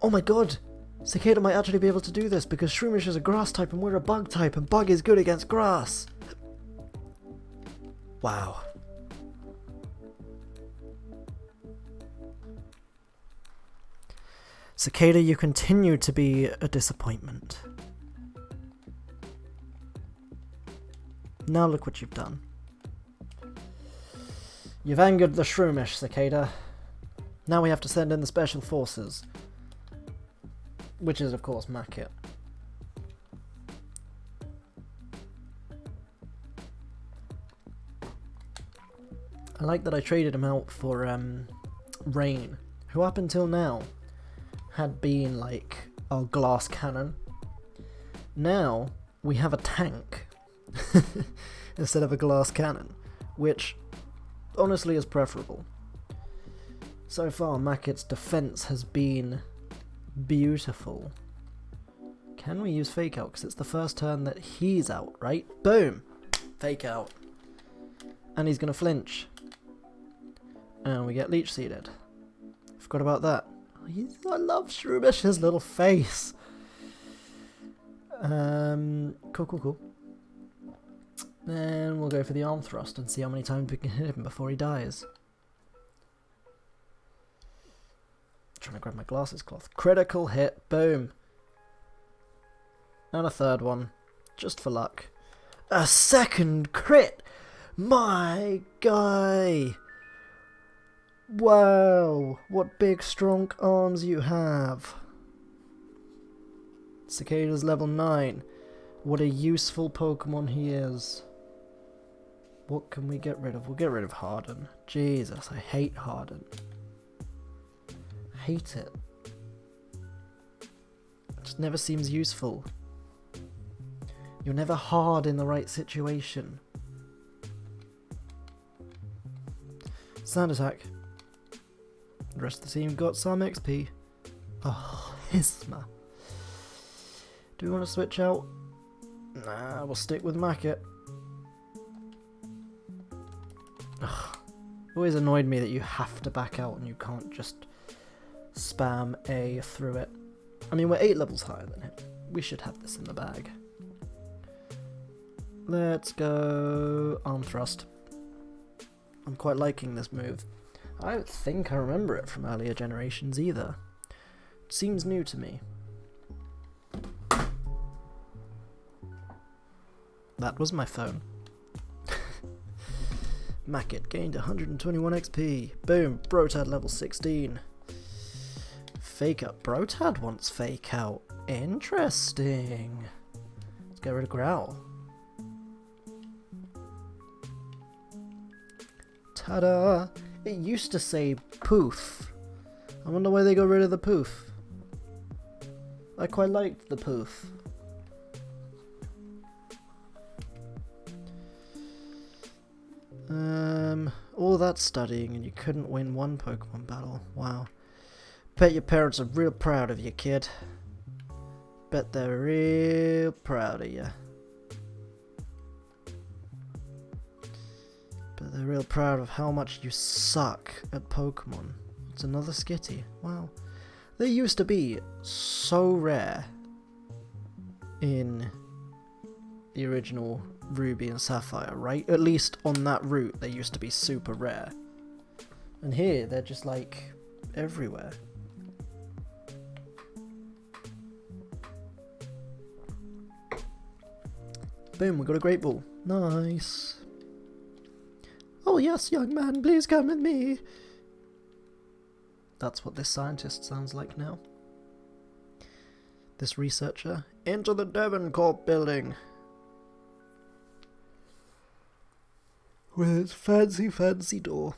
Oh my god! Cicada might actually be able to do this because Shroomish is a grass type and we're a bug type and bug is good against grass. Wow. Cicada, you continue to be a disappointment. Now look what you've done. You've angered the Shroomish, Cicada. Now we have to send in the special forces. Which is, of course, Mackit. I like that I traded him out for Rain, who up until now had been like our glass cannon. Now we have a tank instead of a glass cannon, which honestly is preferable. So far, Mackit's defense has been beautiful. Can we use Fake Out? Because it's the first turn that he's out, right? Boom! Fake Out. And he's going to flinch. And we get Leech Seeded. Forgot about that. I love Shroomish's little face. Cool. Then we'll go for the Arm Thrust and see how many times we can hit him before he dies. Trying to grab my glasses cloth. Critical hit. Boom. And a third one. Just for luck. A second crit! My guy! Wow! What big strong arms you have. Cicada's level 9. What a useful Pokemon he is. What can we get rid of? We'll get rid of Harden. Jesus, I hate Harden. Hate it. It just never seems useful. You're never hard in the right situation. Sand Attack. The rest of the team got some XP. Oh, Hisma. Do we want to switch out? Nah, we'll stick with Mackit. Ugh. Always annoyed me that you have to back out and you can't just spam A through it. I mean, we're 8 levels higher than him. We should have this in the bag. Let's go arm thrust. I'm quite liking this move. I don't think I remember it from earlier generations either. It seems new to me. That was my phone. Mackett gained 121 XP. Boom, Brotad level 16. Fake out. Brotad wants fake out. Interesting. Let's get rid of Growl. Ta-da! It used to say poof. I wonder why they got rid of the poof. I quite liked the poof. All that studying and you couldn't win one Pokemon battle. Wow. Bet your parents are real proud of you, kid. Bet they're real proud of you. Bet they're real proud of how much you suck at Pokemon. It's another Skitty. Wow. They used to be so rare in the original Ruby and Sapphire, right? At least on that route they used to be super rare. And here they're just like everywhere. Boom, we got a Great Ball. Nice. Oh yes, young man, please come with me. That's what this scientist sounds like now. This researcher. Enter the Devoncorp building. With its fancy, fancy door.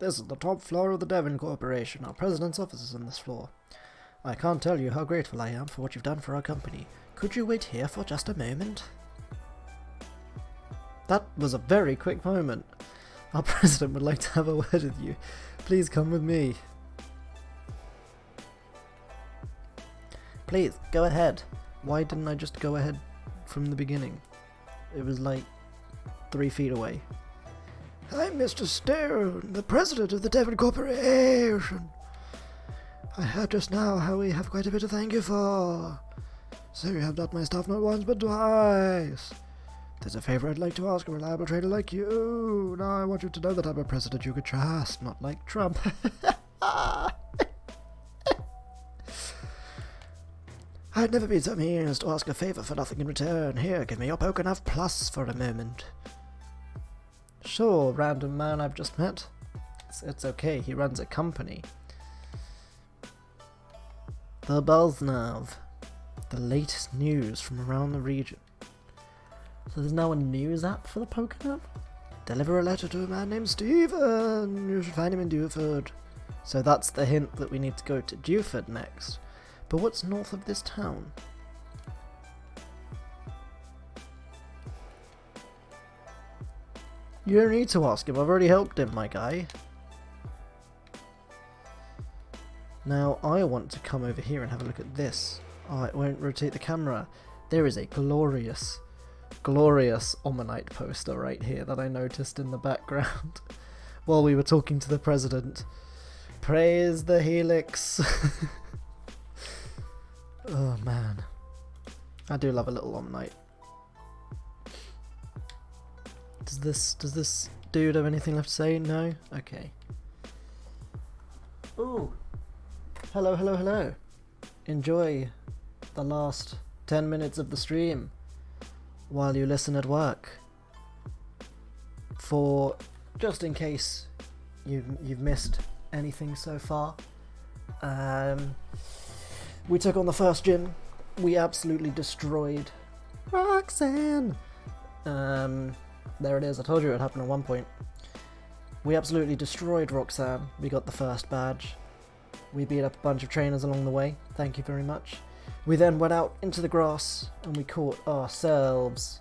This is the top floor of the Devon Corporation. Our president's office is on this floor. I can't tell you how grateful I am for what you've done for our company. Could you wait here for just a moment? That was a very quick moment. Our president would like to have a word with you. Please come with me. Please, go ahead. Why didn't I just go ahead from the beginning? It was like 3 feet away. I'm Mr. Stone, the president of the Devon Corporation. I heard just now how we have quite a bit to thank you for. So you have done my stuff not once but twice. There's a favor I'd like to ask a reliable trader like you. Now I want you to know that I'm a president you could trust, not like Trump. I'd never been so mean as to ask a favor for nothing in return. Here, give me your Pokémon Plus for a moment. Sure, random man I've just met. It's okay, he runs a company. The Buzznav. The latest news from around the region. So there's now a news app for the Pokémon? Deliver a letter to a man named Steven. You should find him in Dewford. So that's the hint that we need to go to Dewford next. But what's north of this town? You don't need to ask him, I've already helped him, my guy. Now I want to come over here and have a look at this. Oh, it won't rotate the camera. There is a glorious, glorious Omanite poster right here that I noticed in the background while we were talking to the president. Praise the Helix. Oh man, I do love a little Omanite. Does this dude have anything left to say? No? Okay. Ooh. Hello, hello, hello. Enjoy the last 10 minutes of the stream while you listen at work. For just in case you've missed anything so far. We took on the first gym. We absolutely destroyed Roxanne. There it is. I told you it would happen at one point. We absolutely destroyed Roxanne. We got the first badge. We beat up a bunch of trainers along the way. Thank you very much. We then went out into the grass and we caught ourselves.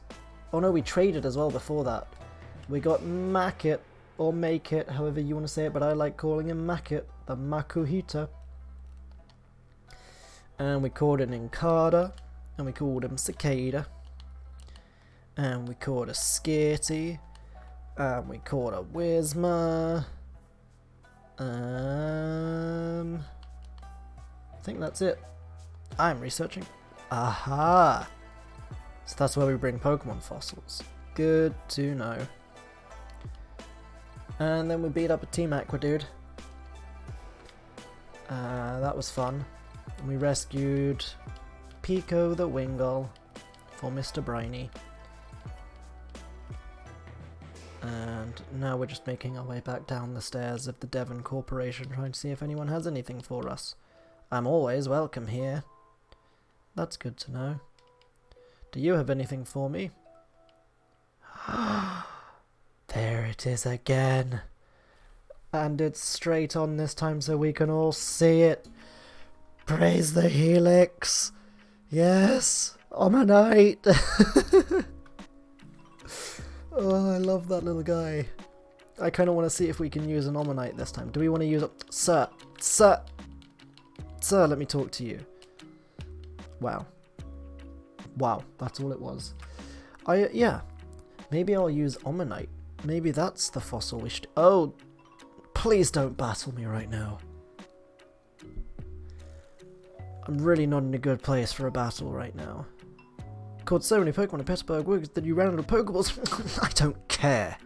Oh no, we traded as well before that. We got Mackett, or Make It, however you want to say it, but I like calling him Mackett, the Makuhita. And we caught an Incada, and we called him Cicada. And we caught a Skitty, and we caught a Whisma. I think that's it. I'm researching. Aha! So that's where we bring Pokemon fossils. Good to know. And then we beat up a Team Aqua dude. That was fun. And we rescued Pico the Wingull for Mr. Briny. And now we're just making our way back down the stairs of the Devon Corporation, trying to see if anyone has anything for us. I'm always welcome here. That's good to know. Do you have anything for me? There it is again. And it's straight on this time so we can all see it. Praise the Helix. Yes. Omanite. Oh, I love that little guy. I kind of want to see if we can use an Omanite this time. Do we want to use it? Sir, let me talk to you. Wow. Wow, that's all it was. Yeah. Maybe I'll use Omanite. Maybe that's the fossil we should... Oh, please don't battle me right now. I'm really not in a good place for a battle right now. Caught so many Pokemon in Pittsburgh Woods that you ran out of Pokeballs. I don't care.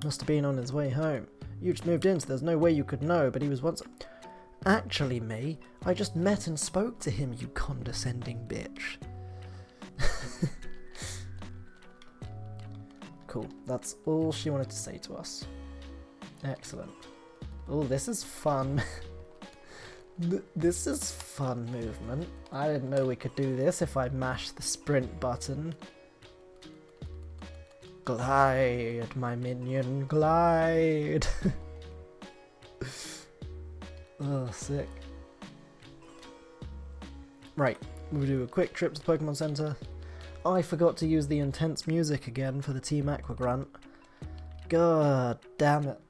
Must have been on his way home. You just moved in, so there's no way you could know, but he was once... Actually, May, I just met and spoke to him, you condescending bitch. Cool, that's all she wanted to say to us. Excellent. Oh, this is fun. This is fun movement. I didn't know we could do this if I mashed the sprint button. Glide, my minion, glide. Oh, sick. Right, we'll do a quick trip to the Pokemon Center. I forgot to use the intense music again for the Team Aqua grunt. God damn it.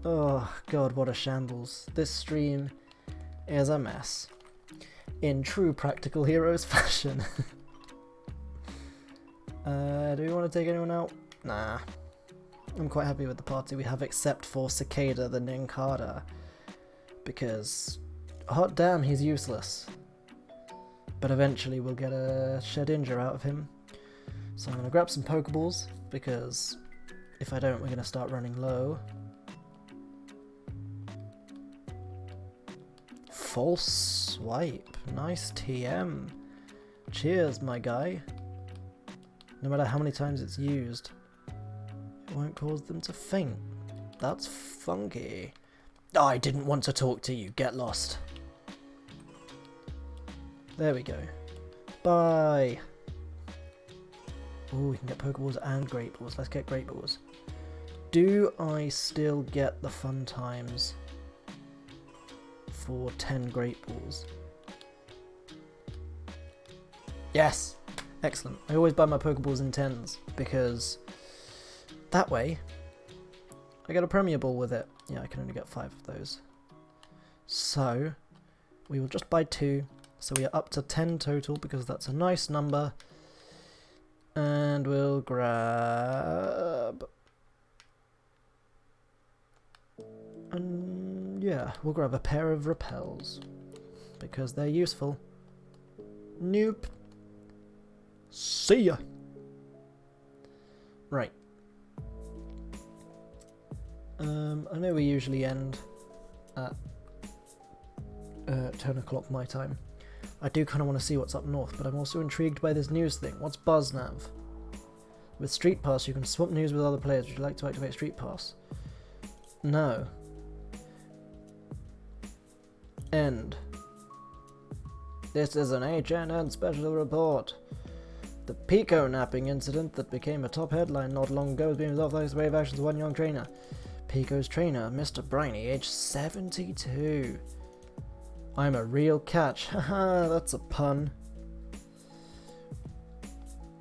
Oh god, what a shambles. This stream is a mess. In true Practical Heroes fashion. Do we want to take anyone out? Nah. I'm quite happy with the party we have except for Cicada the Nincada. Because, hot damn, he's useless. But eventually we'll get a Shedinja out of him. So I'm going to grab some Pokeballs, because if I don't we're going to start running low. False swipe. Nice TM. Cheers, my guy. No matter how many times it's used, it won't cause them to faint. That's funky. Oh, I didn't want to talk to you. Get lost. There we go. Bye. Oh, we can get Pokeballs and Great Balls. Let's get Great Balls. Do I still get the fun times for 10 Great Balls? Yes! Excellent. I always buy my Pokeballs in 10s because that way I get a Premier Ball with it. Yeah, I can only get 5 of those. So we will just buy 2. So we are up to 10 total because that's a nice number. And we'll grab... And yeah, we'll grab a pair of repels because they're useful. Nope. See ya. Right. I know we usually end at 10 o'clock my time. I do kind of want to see what's up north, but I'm also intrigued by this news thing. What's BuzzNav? With Street Pass, you can swap news with other players. Would you like to activate Street Pass? No. End. This is an HNN special report. The Pico napping incident that became a top headline not long ago has been resolved thanks to brave actions of one young trainer. Pico's trainer, Mr. Briny, aged 72. I'm a real catch. Haha, that's a pun.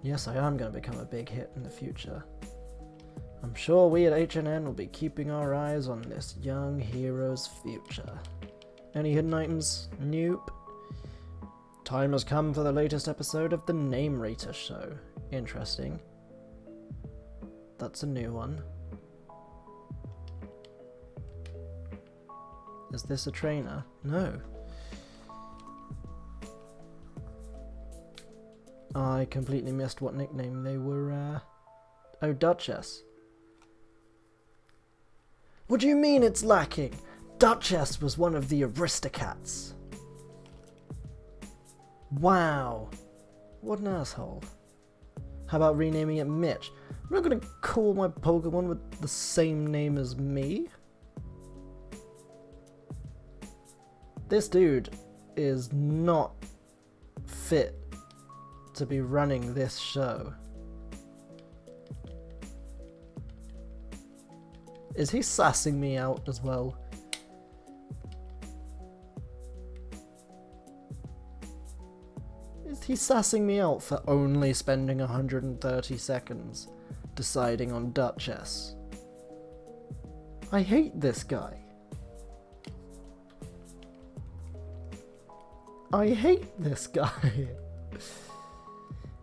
Yes, I am going to become a big hit in the future. I'm sure we at HNN will be keeping our eyes on this young hero's future. Any hidden items? Nope. Time has come for the latest episode of the Name Rater Show. Interesting. That's a new one. Is this a trainer? No. I completely missed what nickname they were, Oh, Duchess. What do you mean it's lacking? Duchess was one of the Aristocats. Wow. What an asshole. How about renaming it Mitch? I'm not gonna call my Pokemon with the same name as me. This dude is not fit to be running this show. Is he sassing me out as well? Is he sassing me out for only spending 130 seconds deciding on Duchess? I hate this guy. I hate this guy.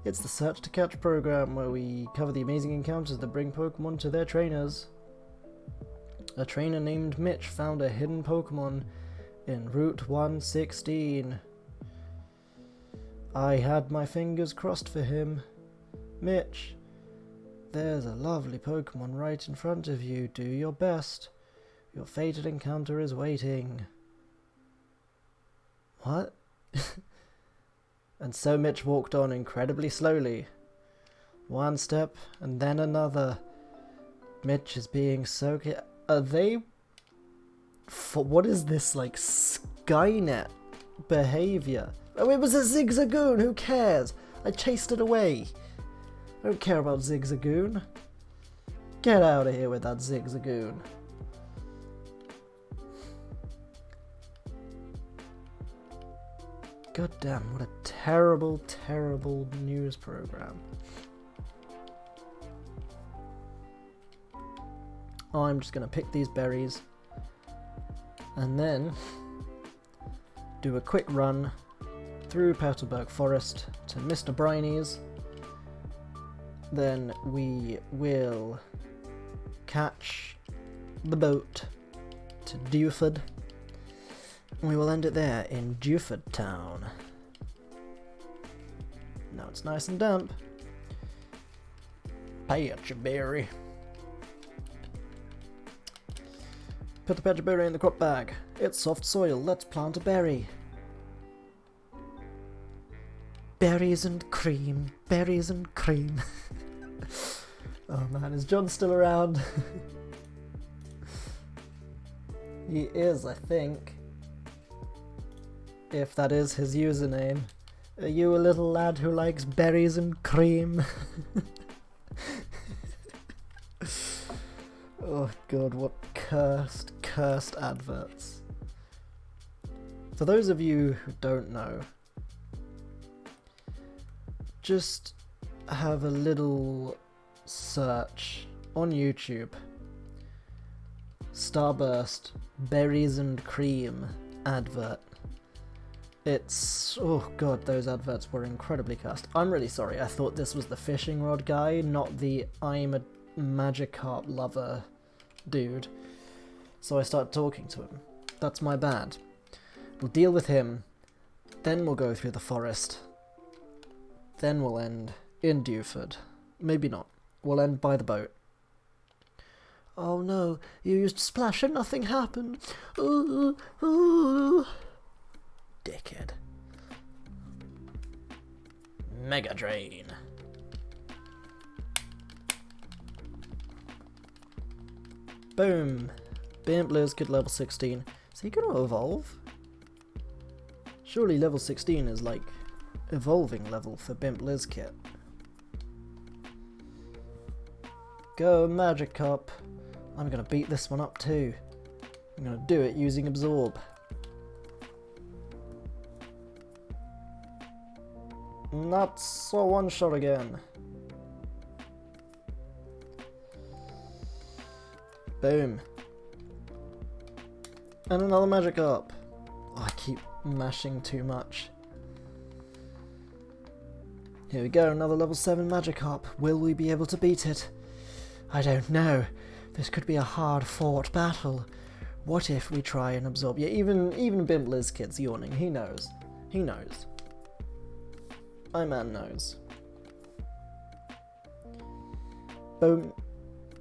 It's the Search to Catch program where we cover the amazing encounters that bring Pokemon to their trainers. A trainer named Mitch found a hidden Pokemon in Route 116. I had my fingers crossed for him. Mitch, there's a lovely Pokemon right in front of you. Do your best. Your fated encounter is waiting. What? And so Mitch walked on incredibly slowly. One step and then another. Mitch is being so... Are they... What is this, like, Skynet behavior? Oh, it was a Zigzagoon! Who cares? I chased it away. I don't care about Zigzagoon. Get out of here with that Zigzagoon. God damn, what a terrible, terrible news program. I'm just gonna pick these berries and then do a quick run through Petalburg Forest to Mr. Briney's. Then we will catch the boat to Dewford. We will end it there in Dewford Town. Now it's nice and damp. Patch a berry. Put the patch of berry in the crop bag. It's soft soil. Let's plant a berry. Berries and cream. Berries and cream. Oh man, is John still around? He is, I think. If that is his username. Are you a little lad who likes berries and cream? Oh god, what cursed adverts. For those of you who don't know, just have a little search on YouTube. Starburst berries and cream advert. It's... oh god, those adverts were incredibly cursed. I'm really sorry, I thought this was the fishing rod guy, not the I'm a Magikarp lover dude. So I started talking to him. That's my bad. We'll deal with him, then we'll go through the forest. Then we'll end in Dewford. Maybe not. We'll end by the boat. Oh no, you used splash and nothing happened. Ooh, ooh. Dickhead. Mega Drain. Boom. Bimp Lizkid level 16. Is he gonna evolve? Surely level 16 is like evolving level for Bimp Lizkid. Go Magikarp. I'm gonna beat this one up too. I'm gonna do it using Absorb. That's a one shot again. Boom. And another Magikarp. Oh, I keep mashing too much. Here we go, another level 7 Magikarp. Will we be able to beat it? I don't know. This could be a hard-fought battle. What if we try and absorb? Yeah, even Bimp Liz Kid's yawning. He knows. He knows. My man knows. Boom.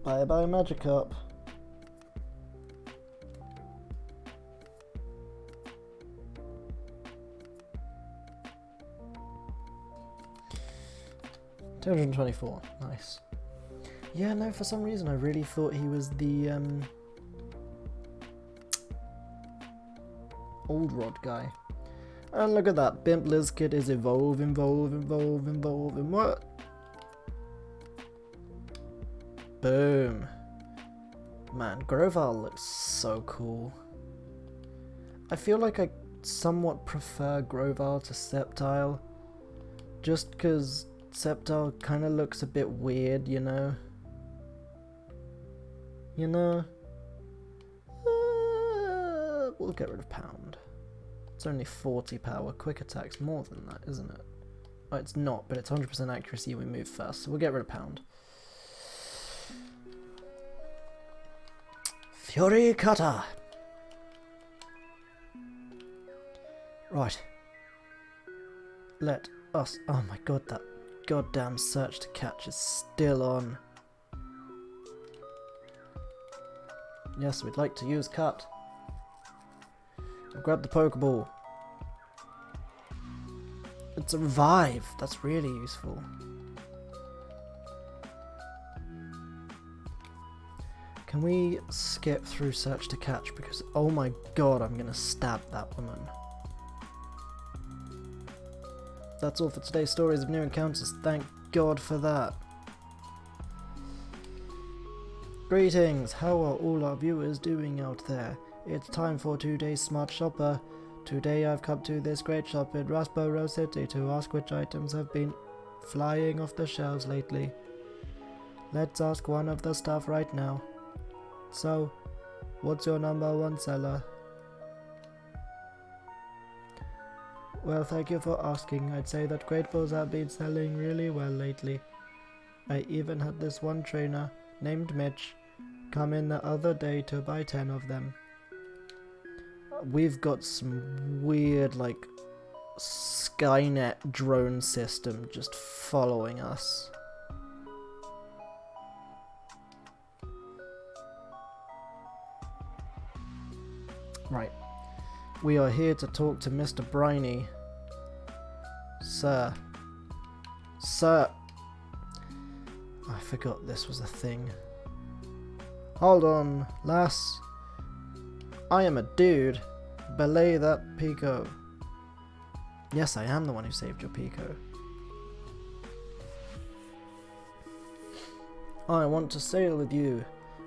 Bye bye Magikarp. $224. Nice. Yeah, no, for some reason I really thought he was the old rod guy. And look at that, Bimp Lizkid is evolving. What? Boom. Man, Grovyle looks so cool. I feel like I somewhat prefer Grovyle to Sceptile, just because Sceptile kind of looks a bit weird, you know? We'll get rid of Pound. It's only 40 power. Quick attack's more than that, isn't it? Oh, it's not, but it's 100% accuracy. We move first, so we'll get rid of Pound. Fury Cutter! Right. Let us... Oh my god, that goddamn search to catch is still on. Yes, we'd like to use Cut. I'll grab the Pokeball. It's a revive. That's really useful. Can we skip through search to catch? Because, oh my god, I'm gonna stab that woman. That's all for today's stories of new encounters. Thank god for that. Greetings, how are all our viewers doing out there? It's time for today's Smart Shopper. Today I've come to this great shop in Rasborough City to ask which items have been flying off the shelves lately. Let's ask one of the staff right now. So, what's your #1 seller? Well, thank you for asking. I'd say that Great Balls have been selling really well lately. I even had this one trainer, named Mitch, come in the other day to buy 10 of them. We've got some weird, like, Skynet drone system just following us. Right. We are here to talk to Mr. Briny. Sir. Sir. I forgot this was a thing. Hold on, lass. I am a dude. Belay that Pico. Yes, I am the one who saved your Pico. I want to sail with you.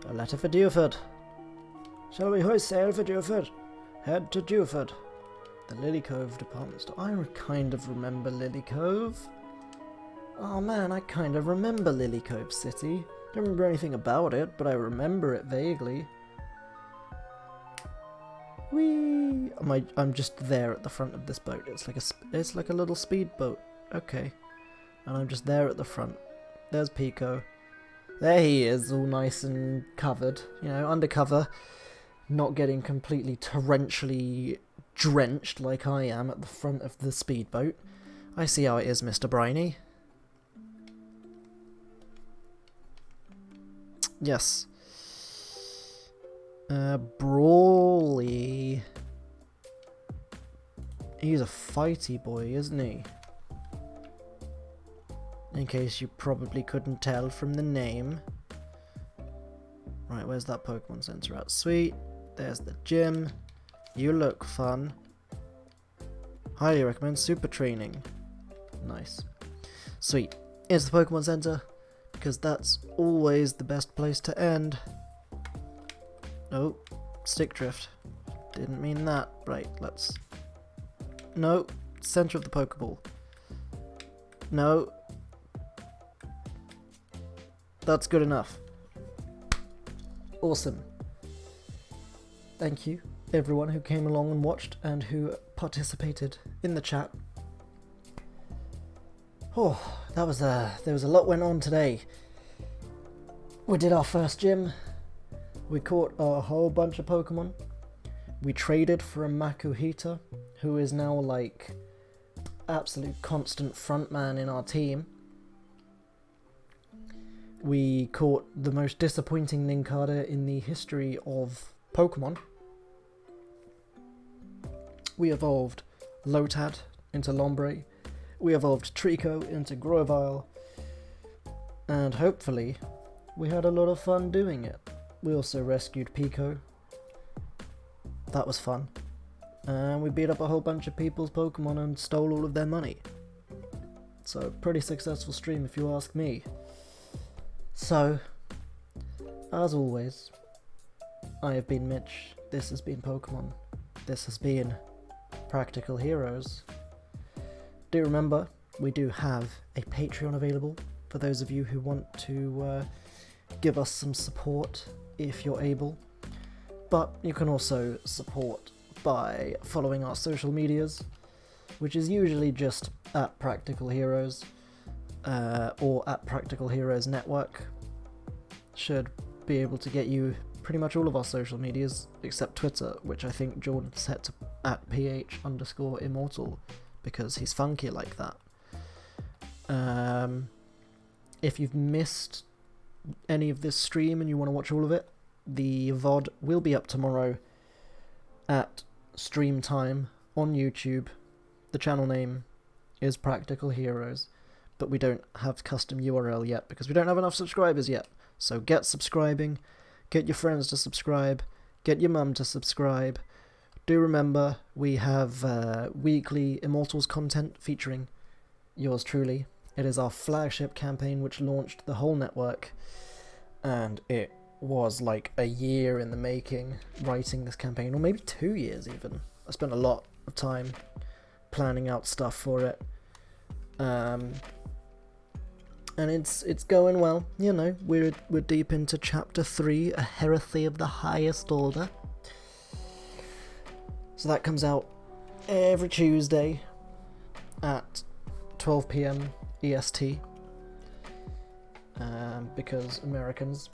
A letter for Dewford. Shall we hoist sail for Dewford? Head to Dewford. The Lily Cove department store. I kind of remember Lily Cove. Oh man, I kind of remember Lily Cove City. Don't remember anything about it, but I remember it vaguely. Whee! I'm just there at the front of this boat. It's like a little speedboat. Okay. And I'm just there at the front. There's Pico. There he is, all nice and covered. You know, undercover. Not getting completely torrentially drenched like I am at the front of the speedboat. I see how it is, Mr. Briny. Yes. Brawly. He's a fighty boy, isn't he? In case you probably couldn't tell from the name. Right, where's that Pokemon Center at? Sweet. There's the gym. You look fun. Highly recommend super training. Nice. Sweet. It's the Pokemon Center, because that's always the best place to end. Oh, stick drift. Didn't mean that. Right, let's... No, center of the Pokeball. No. That's good enough. Awesome. Thank you, everyone who came along and watched and who participated in the chat. Oh, there was a lot went on today. We did our first gym. We caught a whole bunch of Pokemon. We traded for a Makuhita, who is now like absolute constant frontman in our team. We caught the most disappointing Nincada in the history of Pokemon. We evolved Lotad into Lombre. We evolved Trico into Grovyle. And hopefully, we had a lot of fun doing it. We also rescued Pico. That was fun. And we beat up a whole bunch of people's Pokemon and stole all of their money. So, pretty successful stream if you ask me. So, as always, I have been Mitch, this has been Pokemon, this has been Practical Heroes. Do remember, we do have a Patreon available for those of you who want to give us some support if you're able. But you can also support by following our social medias, which is usually just at Practical Heroes, or at Practical Heroes Network. Should be able to get you pretty much all of our social medias, except Twitter, which I think Jordan set to at @PH_immortal, because he's funky like that. If you've missed any of this stream and you want to watch all of it, the VOD will be up tomorrow at stream time on YouTube. The channel name is Practical Heroes, but we don't have custom URL yet because we don't have enough subscribers yet. So get subscribing, get your friends to subscribe, get your mum to subscribe. Do remember, we have weekly Immortals content featuring yours truly. It is our flagship campaign which launched the whole network, and it was like a year in the making writing this campaign, or maybe 2 years even. I spent a lot of time planning out stuff for it. And it's going well, you know. We're deep into chapter 3, a heresy of the highest order. So that comes out every Tuesday at 12 PM EST, because Americans.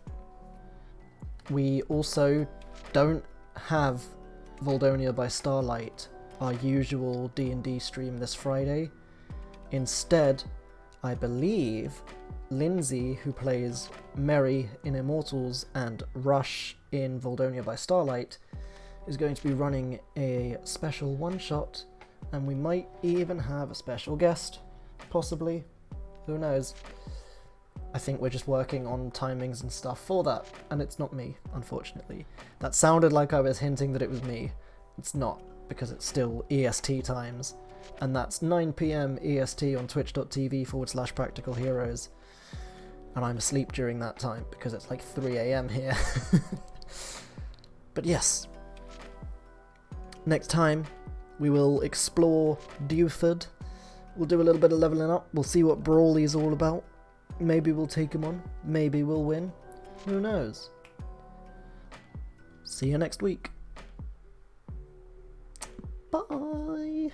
We also don't have Voldonia by Starlight, our usual D&D stream this Friday. Instead, I believe Lindsay, who plays Mary in Immortals and Rush in Voldonia by Starlight, is going to be running a special one-shot, and we might even have a special guest, possibly. Who knows? I think we're just working on timings and stuff for that, and it's not me, unfortunately. That sounded like I was hinting that it was me. It's not, because it's still EST times, and that's 9 PM EST on twitch.tv/Practical Heroes, and I'm asleep during that time because it's like 3 AM here. But yes, next time we will explore Dewford. We'll do a little bit of leveling up. We'll see what Brawly's all about. Maybe we'll take him on. Maybe we'll win. Who knows? See you next week. Bye.